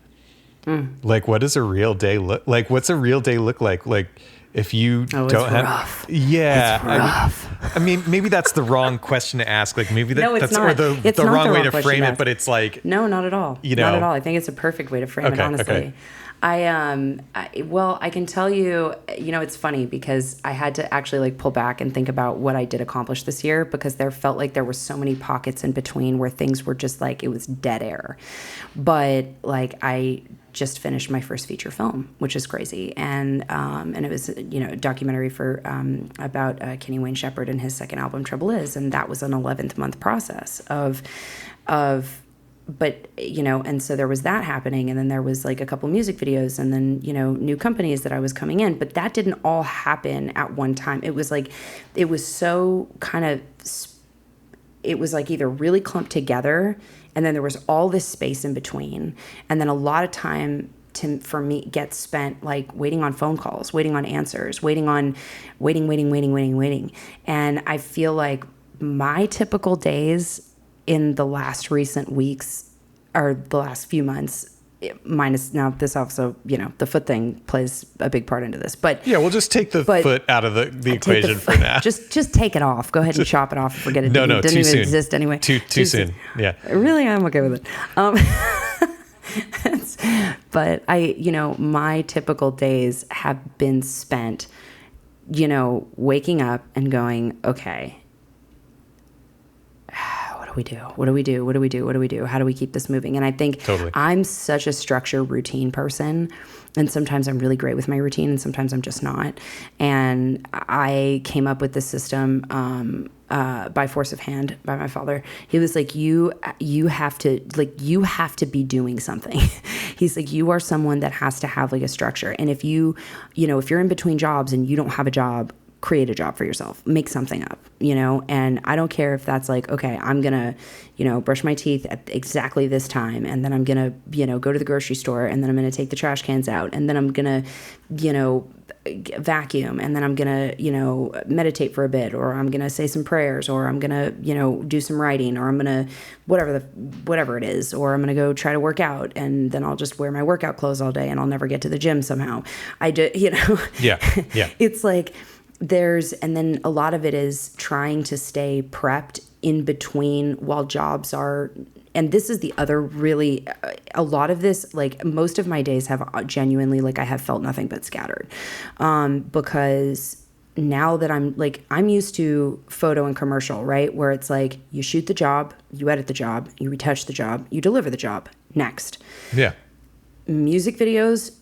what does a real day look like? What's a real day look like? Like if you don't have, rough. Yeah. It's rough. I mean, maybe that's the wrong question to ask. Like maybe that's not. Or the wrong way to frame it, but it's like, no, not at all. Not at all. I think it's a perfect way to frame it, honestly. Okay. I can tell you, it's funny because I had to actually like pull back and think about what I did accomplish this year, because there felt like there were so many pockets in between where things were just like, it was dead air. But like, I just finished my first feature film, which is crazy. And it was, a documentary for, about Kenny Wayne Shepherd and his second album, Trouble Is. And that was an 11th month process but, and so there was that happening. And then there was like a couple music videos and then, new companies that I was coming in. But that didn't all happen at one time. It was like, it was so kind of, it was like either really clumped together and then there was all this space in between. And then a lot of time for me gets spent like waiting on phone calls, waiting on answers, waiting. And I feel like my typical days in the last recent weeks or the last few months, minus now this also, the foot thing plays a big part into this, but yeah, we'll just take the foot out of the equation for now. Just take it off. Go ahead and chop it off and forget it. No, didn't too even soon. Exist anyway. Too soon. Yeah. Really, I'm okay with it. But my typical days have been spent, waking up and going, okay, what do we do? How do we keep this moving? And I think I'm such a structure routine person. And sometimes I'm really great with my routine and sometimes I'm just not. And I came up with this system by force of hand by my father. He was like, you have to be doing something. He's like, you are someone that has to have like a structure. And if if you're in between jobs and you don't have a job, create a job for yourself, make something up, and I don't care if that's like, okay, I'm going to, brush my teeth at exactly this time. And then I'm going to, go to the grocery store and then I'm going to take the trash cans out and then I'm going to, vacuum and then I'm going to, meditate for a bit, or I'm going to say some prayers, or I'm going to, do some writing, or I'm going to, whatever it is, or I'm going to go try to work out and then I'll just wear my workout clothes all day and I'll never get to the gym somehow. Yeah. It's like, and then a lot of it is trying to stay prepped in between while jobs are, and this is the other really, a lot of this, like most of my days have genuinely, like I have felt nothing but scattered, because now that I'm used to photo and commercial, right? Where it's like, you shoot the job, you edit the job, you retouch the job, you deliver the job, next. Yeah. Music videos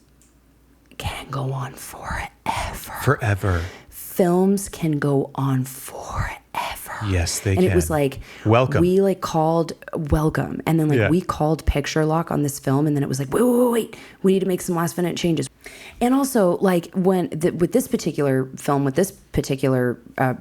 can go on forever. Films can go on forever. Yes, they and can. it was like, welcome. We like called welcome. And then like we called picture lock on this film. And then it was like, wait, we need to make some last minute changes. And also like with this particular film, with this particular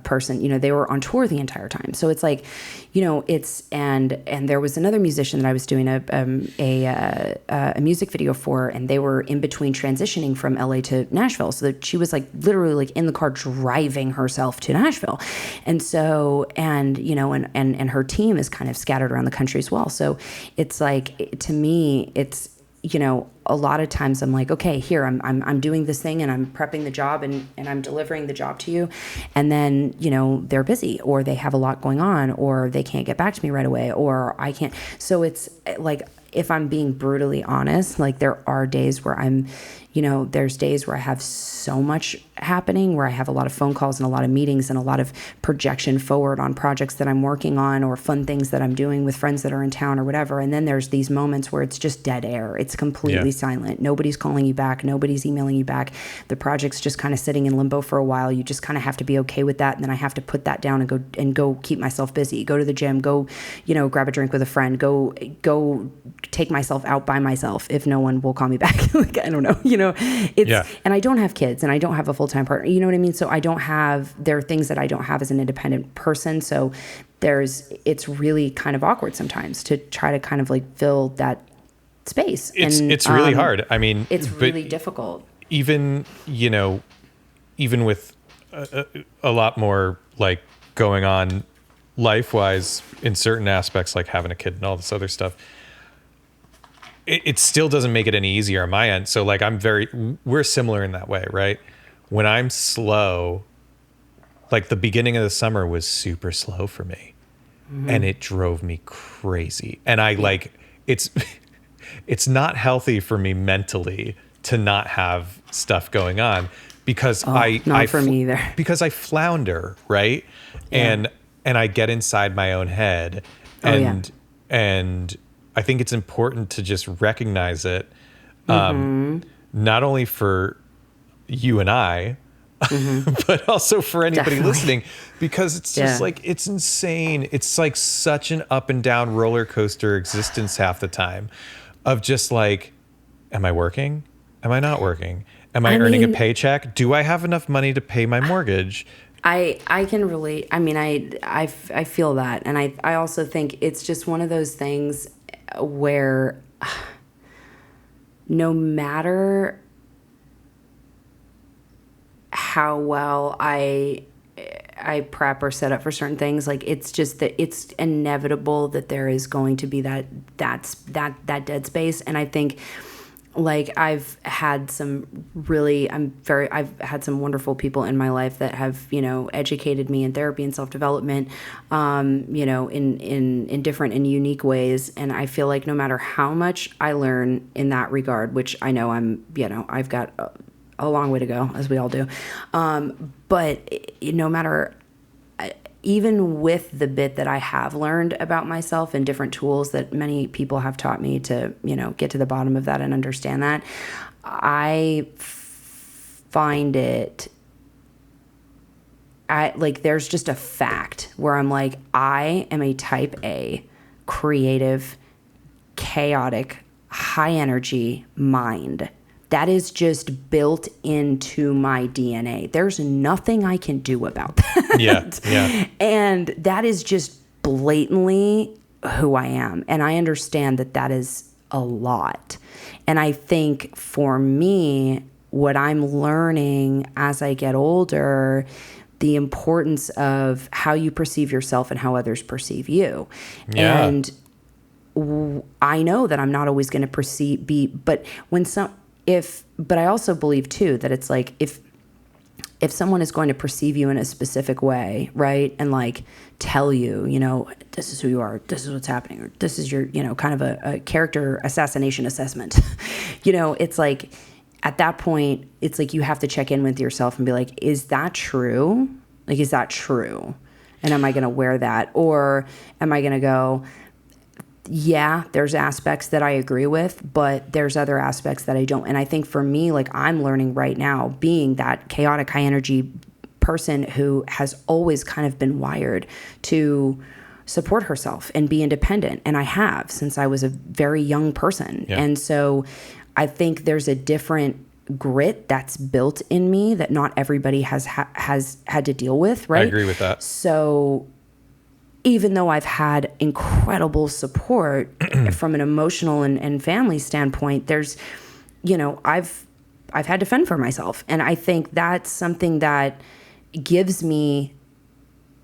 person, you know, they were on tour the entire time. So it's like, you know, and there was another musician that I was doing a music video for, and they were in between transitioning from LA to Nashville. So that she was like literally like in the car driving herself to Nashville. And so, and, you know, and her team is kind of scattered around the country as well. So it's like, to me, it's, you know, a lot of times I'm like, okay, here, I'm doing this thing and I'm prepping the job and I'm delivering the job to you. And then, you know, they're busy or they have a lot going on or they can't get back to me right away or I can't. So it's like, if I'm being brutally honest, like there are days where I'm, you know, there's days where I have so much happening, where I have a lot of phone calls and a lot of meetings and a lot of projection forward on projects that I'm working on or fun things that I'm doing with friends that are in town or whatever. And then there's these moments where it's just dead air. It's completely silent. Nobody's calling you back. Nobody's emailing you back. The project's just kind of sitting in limbo for a while. You just kind of have to be okay with that. And then I have to put that down and go keep myself busy, go to the gym, go, you know, grab a drink with a friend, go take myself out by myself if no one will call me back. Like, I don't know, you know, and I don't have kids and I don't have a full-time partner, you know what I mean? So there are things that I don't have as an independent person. So it's really kind of awkward sometimes to try to kind of like fill that space. It's really hard. I mean, it's really difficult. Even, you know, even with a lot more like going on life-wise in certain aspects, like having a kid and all this other stuff, it still doesn't make it any easier on my end. So like we're similar in that way, right? When I'm slow, like the beginning of the summer was super slow for me and it drove me crazy. And I like, it's not healthy for me mentally to not have stuff going on because not for me either. Because I flounder, right? Yeah. And I get inside my own head and I think it's important to just recognize it, not only for you and I, but also for anybody listening, because it's just like, it's insane. It's like such an up and down roller coaster existence half the time of just like, am I working? Am I not working? Am I earning a paycheck? Do I have enough money to pay my mortgage? I can relate. I mean, I feel that. And I also think it's just one of those things where no matter how well I prep or set up for certain things, like it's just that it's inevitable that there is going to be that dead space. And I think like I've had some wonderful people in my life that have, you know, educated me in therapy and self-development, you know, in different and unique ways. And I feel like no matter how much I learn in that regard, which I know I've got a long way to go, as we all do. But no matter, even with the bit that I have learned about myself and different tools that many people have taught me to, you know, get to the bottom of that and understand that, I find it, like there's just a fact where I'm like, I am a type A, creative, chaotic, high energy mind. That is just built into my DNA. There's nothing I can do about that. Yeah. And that is just blatantly who I am. And I understand that is a lot. And I think for me, what I'm learning as I get older, the importance of how you perceive yourself and how others perceive you. Yeah. And I know that I'm not always going to but I also believe too that it's like if someone is going to perceive you in a specific way, right, and like tell you, you know, this is who you are, this is what's happening, or this is your, you know, kind of a character assassination assessment, you know, it's like at that point, it's like you have to check in with yourself and be like, is that true? Like, is that true? And am I going to wear that? Or am I going to go, yeah, there's aspects that I agree with, but there's other aspects that I don't. And I think for me, like I'm learning right now, being that chaotic, high energy person who has always kind of been wired to support herself and be independent. And I have since I was a very young person. Yeah. And so I think there's a different grit that's built in me that not everybody has had to deal with, right? I agree with that. So even though I've had incredible support from an emotional and family standpoint, there's, I've had to fend for myself. And I think that's something that gives me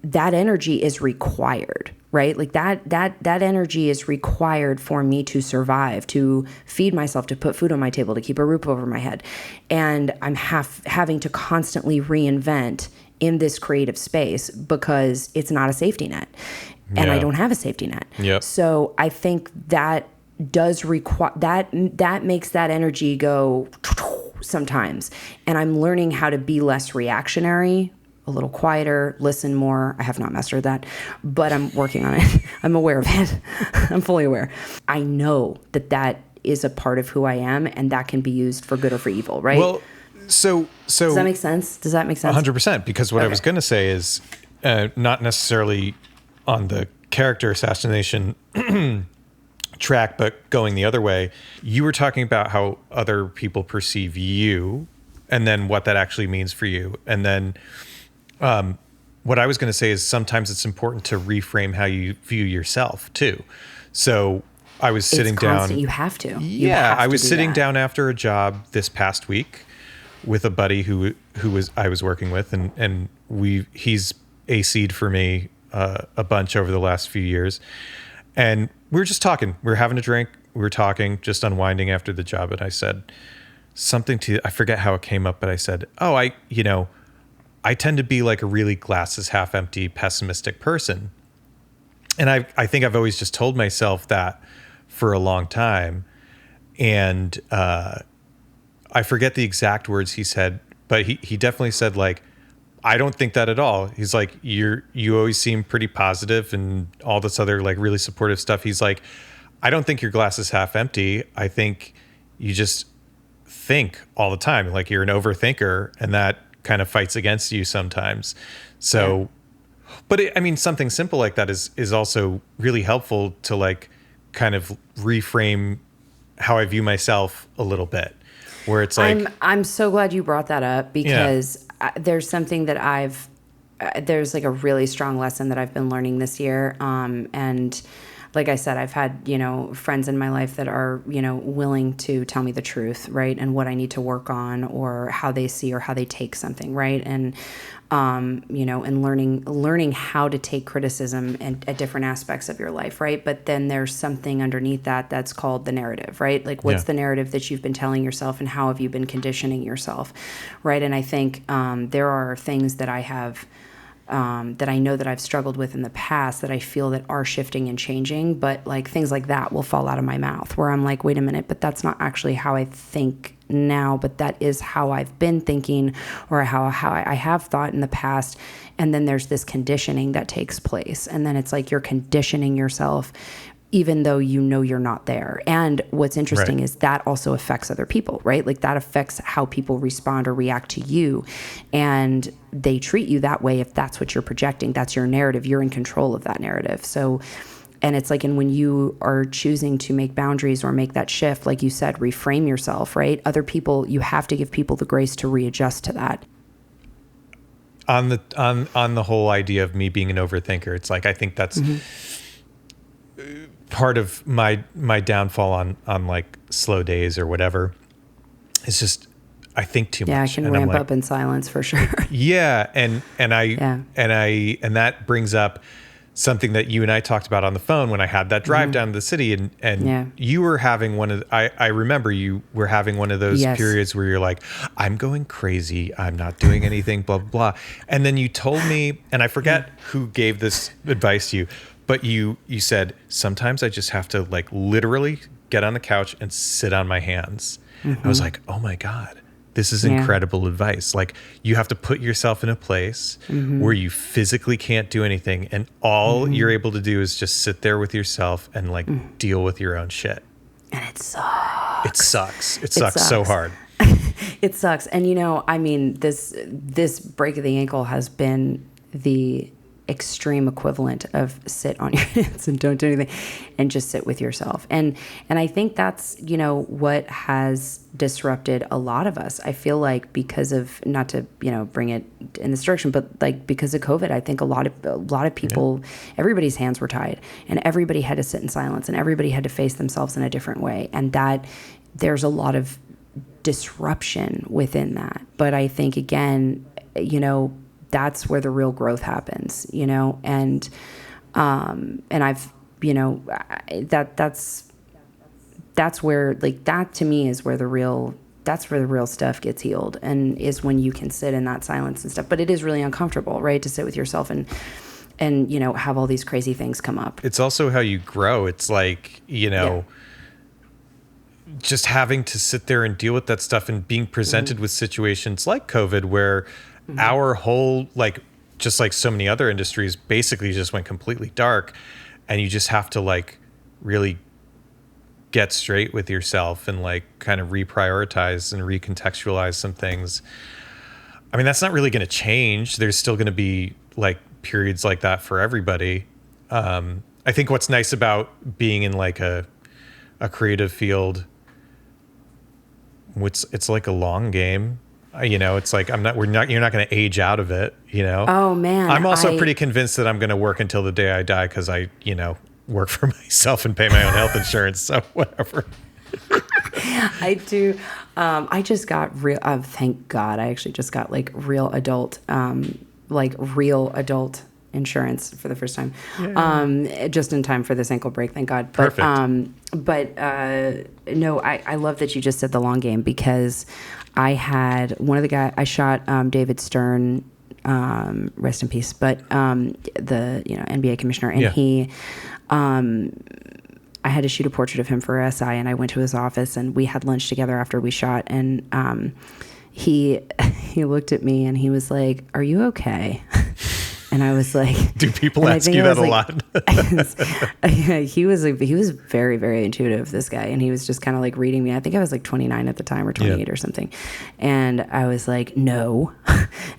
that energy is required, right? Like that energy is required for me to survive, to feed myself, to put food on my table, to keep a roof over my head. And I'm having to constantly reinvent in this creative space because it's not a safety net and I don't have a safety net. Yep. So I think that does require that makes that energy go sometimes. And I'm learning how to be less reactionary, a little quieter, listen more. I have not mastered that, but I'm working on it. I'm aware of it. I'm fully aware. I know that is a part of who I am, and that can be used for good or for evil, right? Well, so does that make sense? 100%, because what I was going to say is not necessarily on the character assassination track, but going the other way. You were talking about how other people perceive you and then what that actually means for you. And then what I was going to say is sometimes it's important to reframe how you view yourself too. So I was sitting down. You have to. I was sitting down after a job this past week with a buddy who I was working with, and he's AC'd for me a bunch over the last few years, and we were just talking. We were having a drink. We were talking, just unwinding after the job, and I said something I forget how it came up, but I said, "Oh, I tend to be like a really glasses half empty, pessimistic person." And I think I've always just told myself that for a long time. And I forget the exact words he said, but he definitely said, like, I don't think that at all. He's like, you always seem pretty positive and all this other like really supportive stuff. He's like, I don't think your glass is half empty. I think you just think all the time. Like you're an overthinker, and that kind of fights against you sometimes. So, but something simple like that is also really helpful to like kind of reframe how I view myself a little bit, where it's like, I'm so glad you brought that up because there's something that there's like a really strong lesson that I've been learning this year. And like I said, I've had, friends in my life that are, willing to tell me the truth, right? And what I need to work on or how they see or how they take something, right? And, and learning how to take criticism at different aspects of your life, right? But then there's something underneath that's called the narrative, right? Like what's the narrative that you've been telling yourself and how have you been conditioning yourself, right? And I think there are things that I have that I know that I've struggled with in the past that I feel that are shifting and changing, but like things like that will fall out of my mouth where I'm like, wait a minute, but that's not actually how I think now, but that is how I've been thinking or how I have thought in the past. And then there's this conditioning that takes place. And then it's like you're conditioning yourself even though you're not there. And what's interesting is that also affects other people, right? Like that affects how people respond or react to you. And they treat you that way if that's what you're projecting. That's your narrative. You're in control of that narrative. So, and it's like, and when you are choosing to make boundaries or make that shift, like you said, reframe yourself, right? Other people, you have to give people the grace to readjust to that. On the whole idea of me being an overthinker, it's like, I think that's part of my downfall on like slow days or whatever. It's just I think too much. Yeah, I can ramp up in silence for sure. Yeah, and that brings up something that you and I talked about on the phone when I had that drive down to the city, and you were having one of I remember you were having one of those periods where you're like, I'm going crazy, I'm not doing anything, blah blah blah. And then you told me, and I forget who gave this advice to you, but you said, sometimes I just have to like literally get on the couch and sit on my hands. I was like, oh my God, this is incredible advice. Like you have to put yourself in a place where you physically can't do anything. And all you're able to do is just sit there with yourself and like deal with your own shit. And it sucks. It sucks so hard. It sucks. And I mean, this break of the ankle has been the extreme equivalent of sit on your hands and don't do anything and just sit with yourself. And I think that's, what has disrupted a lot of us. I feel like because of, not to, bring it in this direction, but like because of COVID, I think a lot of people, everybody's hands were tied and everybody had to sit in silence and everybody had to face themselves in a different way. And that there's a lot of disruption within that. But I think again, that's where the real growth happens, and I've, that's where, like, that to me is where that's where the real stuff gets healed, and is when you can sit in that silence and stuff. But it is really uncomfortable, right? To sit with yourself and have all these crazy things come up. It's also how you grow. It's like, just having to sit there and deal with that stuff and being presented with situations like COVID where our whole, like, just like so many other industries, basically just went completely dark, and you just have to like really get straight with yourself and like kind of reprioritize and recontextualize some things. I mean, that's not really going to change. There's still going to be like periods like that for everybody. I think what's nice about being in like a creative field, it's like a long game. It's like you're not going to age out of it, Oh man. I'm also pretty convinced that I'm going to work until the day I die, because I, work for myself and pay my own health insurance. So whatever. I do. I just got real, thank God. I actually just got like real adult insurance for the first time. Just in time for this ankle break, thank God. But, Perfect. No, I love that you just said the long game, because I had one of the guys, I shot David Stern, rest in peace, but the NBA commissioner, and he, I had to shoot a portrait of him for SI, and I went to his office and we had lunch together after we shot, and he looked at me and he was like, "Are you okay?" And I was like, do people ask you that a lot? He was very, very intuitive, this guy. And he was just kind of like reading me. I think I was like 29 at the time, or 28 or something. And I was like, "No."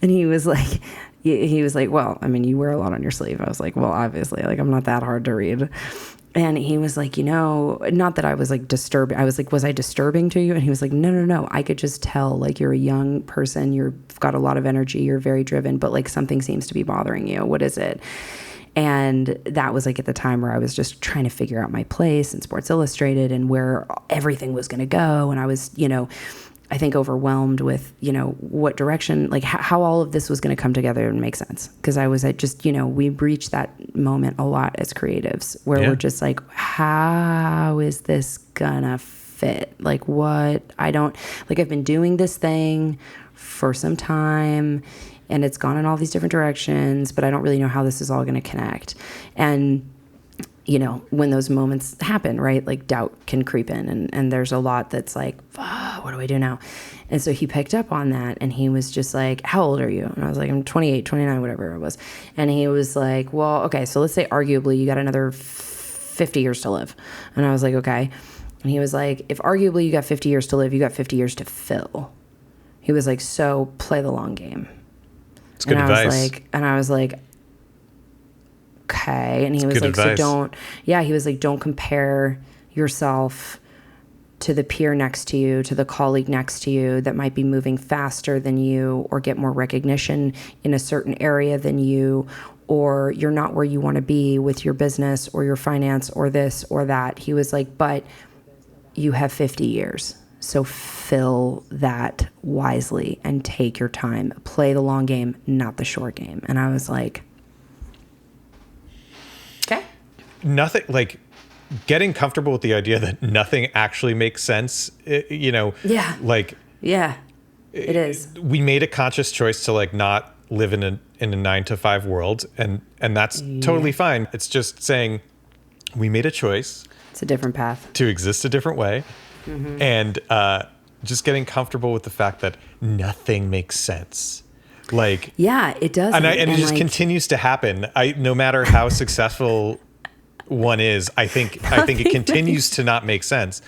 And he was like, "Well, I mean, you wear a lot on your sleeve." I was like, "Well, obviously, like, I'm not that hard to read." And he was like, not that I was like disturbed. I was like, "Was I disturbing to you?" And he was like, No. I could just tell, like, you're a young person. You've got a lot of energy. You're very driven, but like something seems to be bothering you. What is it? And that was like at the time where I was just trying to figure out my place in Sports Illustrated and where everything was going to go. And I was, I think overwhelmed with, what direction, like how all of this was going to come together and make sense. Because I was at just, we reached that moment a lot as creatives where we're just like, how is this gonna fit? Like, what? I've been doing this thing for some time and it's gone in all these different directions, but I don't really know how this is all going to connect. And when those moments happen, right, like doubt can creep in, and there's a lot that's like, what do I do now? And so he picked up on that, and he was just like, "How old are you?" And I was like, "I'm 28, 29, whatever it was." And he was like, "Well, okay, so let's say arguably you got another 50 years to live." And I was like, "Okay." And he was like, "If arguably you got 50 years to live, you got 50 years to fill." He was like, "So play the long game." It's good advice. And I was like, okay. And he was like, advice. He was like, "Don't compare yourself to the peer next to you, to the colleague next to you that might be moving faster than you or get more recognition in a certain area than you, or you're not where you want to be with your business or your finance or this or that." He was like, "But you have 50 years. So fill that wisely and take your time. Play the long game, not the short game." And I was like, okay. Nothing, like, getting comfortable with the idea that nothing actually makes sense, Yeah. Like, yeah, it is. We made a conscious choice to like not live in a 9-to-5 world, and that's totally fine. It's just saying we made a choice. It's a different path to exist a different way. Mm-hmm. And just getting comfortable with the fact that nothing makes sense. Like, yeah, it does. And it just continues to happen. No matter how successful one is, I think it continues to not make sense.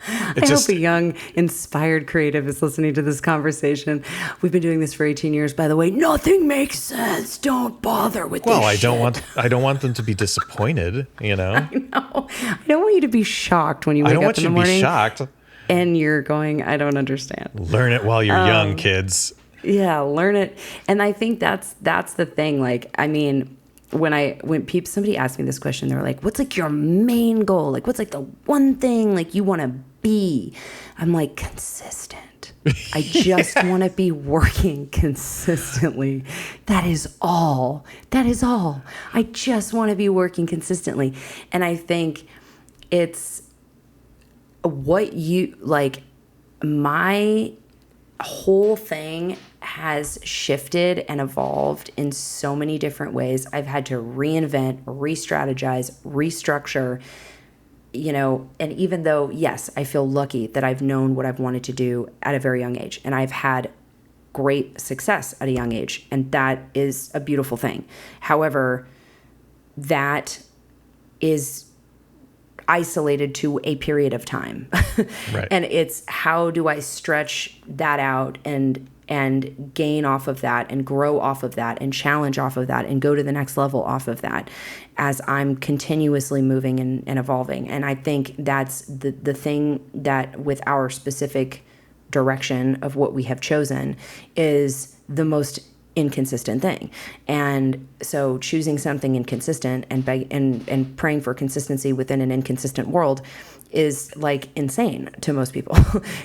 I hope a young, inspired creative is listening to this conversation. We've been doing this for 18 years, by the way. Nothing makes sense. Don't bother with this I don't want them to be disappointed, you know? I know. I don't want you to be shocked when you wake up in the morning. I don't want you to be shocked. And you're going, I don't understand. Learn it while you're young, kids. Yeah, learn it. And I think that's the thing. Like, I mean, somebody asked me this question, they were like, what's like your main goal? Like, what's like the one thing like you want to be? I'm like, consistent. I just want to be working consistently. That is all. I just want to be working consistently. And I think it's what you like, my whole thing has shifted and evolved in so many different ways. I've had to reinvent, re-strategize, restructure, you know, and even though, yes, I feel lucky that I've known what I've wanted to do at a very young age, and I've had great success at a young age, and that is a beautiful thing. However, that is isolated to a period of time. Right. And it's how do I stretch that out and gain off of that and grow off of that and challenge off of that and go to the next level off of that as I'm continuously moving and evolving. And I think that's the thing that with our specific direction of what we have chosen is the most inconsistent thing. And so choosing something inconsistent and praying for consistency within an inconsistent world is like insane to most people,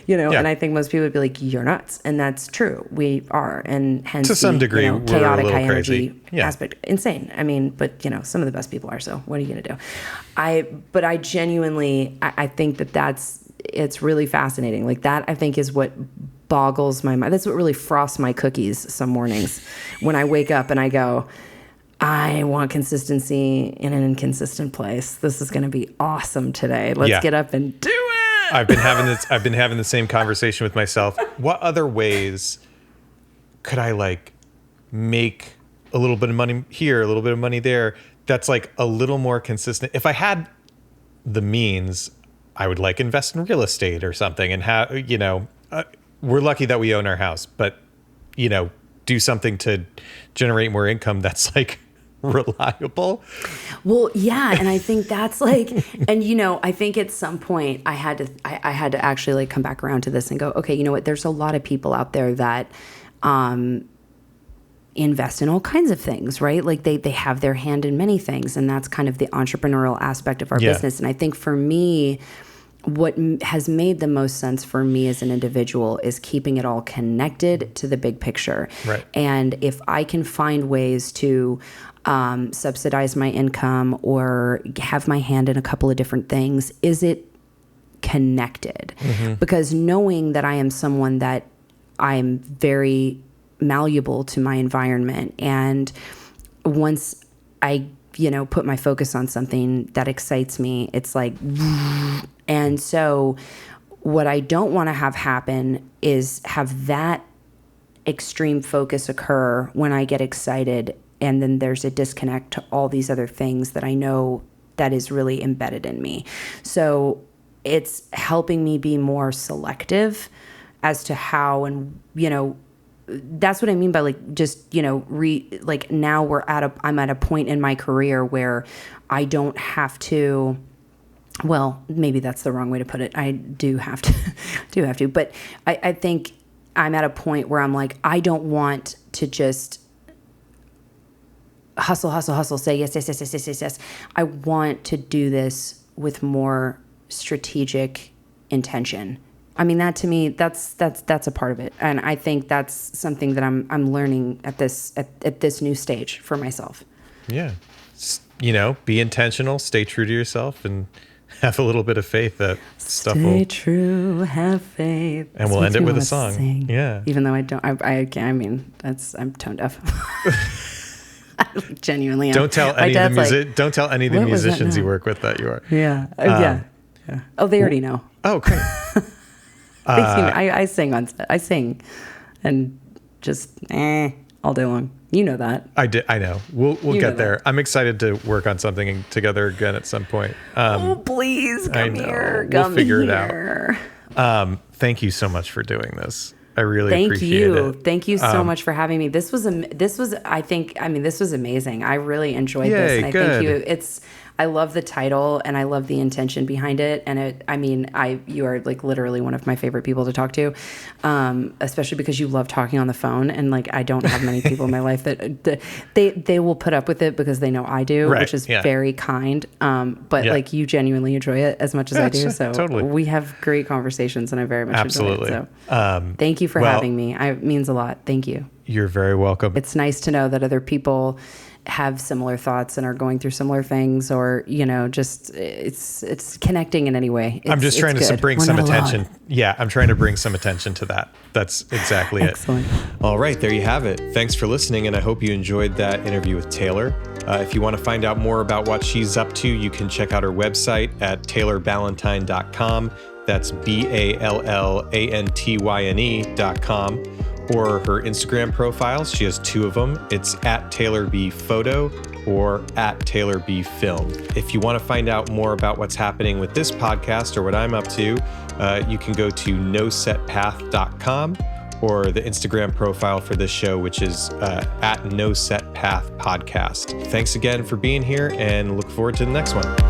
you know. Yeah. And I think most people would be like, you're nuts. And that's true. We are. And hence to some degree, you know, chaotic we're a high crazy. energy aspect. Insane. I mean, but you know, some of the best people are, so what are you going to do? But I genuinely, I think it's really fascinating. Like that, I think is what boggles my mind. That's what really frosts my cookies some mornings when I wake up and I go, I want consistency in an inconsistent place. This is going to be awesome today. Let's get up and do it. I've been having the same conversation with myself. What other ways could I like make a little bit of money here, a little bit of money there? That's like a little more consistent. If I had the means, I would like invest in real estate or something and have, you know, we're lucky that we own our house, but, you know, do something to generate more income that's like reliable. Well, yeah. And I think that's like, and you know, I think at some point I had to actually like come back around to this and go, okay, you know what, there's a lot of people out there that, invest in all kinds of things, right? Like they have their hand in many things. And that's kind of the entrepreneurial aspect of our business. And I think for me, what has made the most sense for me as an individual is keeping it all connected to the big picture. Right. And if I can find ways to subsidize my income or have my hand in a couple of different things, is it connected? Mm-hmm. Because knowing that I am someone that I'm very malleable to my environment, and once I put my focus on something that excites me, it's like, and so what I don't want to have happen is have that extreme focus occur when I get excited, and then there's a disconnect to all these other things that I know that is really embedded in me. So it's helping me be more selective as to how, and, that's what I mean by like, just, now I'm at a point in my career where I don't have to, well, maybe that's the wrong way to put it. I do have to, but I think I'm at a point where I'm like, I don't want to just hustle, say yes. I want to do this with more strategic intention. I mean, that to me, that's a part of it, and I think that's something that I'm learning at this new stage for myself. Yeah, be intentional, stay true to yourself, and have a little bit of faith that stuff will. Stay true, have faith, and we'll end it with a song. Sing. Yeah, even though I don't, I mean, I'm tone deaf. I genuinely am. Don't tell any of the musicians you work with that you are. Yeah, yeah. Oh, they already know. Oh, great. I sing on set. I sing and just all day long. You know that. I know. We'll get there. I'm excited to work on something together again at some point. Please come here. We'll figure it out. Thank you so much for doing this. I really appreciate it. Thank you so much for having me. This was amazing. I really enjoyed this. And Good. I love the title and I love the intention behind it. And you are like literally one of my favorite people to talk to, especially because you love talking on the phone. And like, I don't have many people in my life that they will put up with it because they know I do, which is very kind. But like you genuinely enjoy it as much as I do. So totally. We have great conversations and I very much enjoy it. So thank you for having me. It means a lot. Thank you. You're very welcome. It's nice to know that other people have similar thoughts and are going through similar things, or just it's connecting in any way. I'm just trying to bring some attention. Yeah, I'm trying to bring some attention to that. That's exactly Excellent. it. All right, there you have it. Thanks for listening, and I hope you enjoyed that interview with Taylor. If you want to find out more about what she's up to, you can check out her website at taylorballantyne.com. That's BALLANTYNE.com. Or her Instagram profiles. She has 2 of them. It's at TaylorBPhoto or at TaylorBFilm. If you want to find out more about what's happening with this podcast or what I'm up to, you can go to nosetpath.com or the Instagram profile for this show, which is at NoSetPath Podcast. Thanks again for being here and look forward to the next one.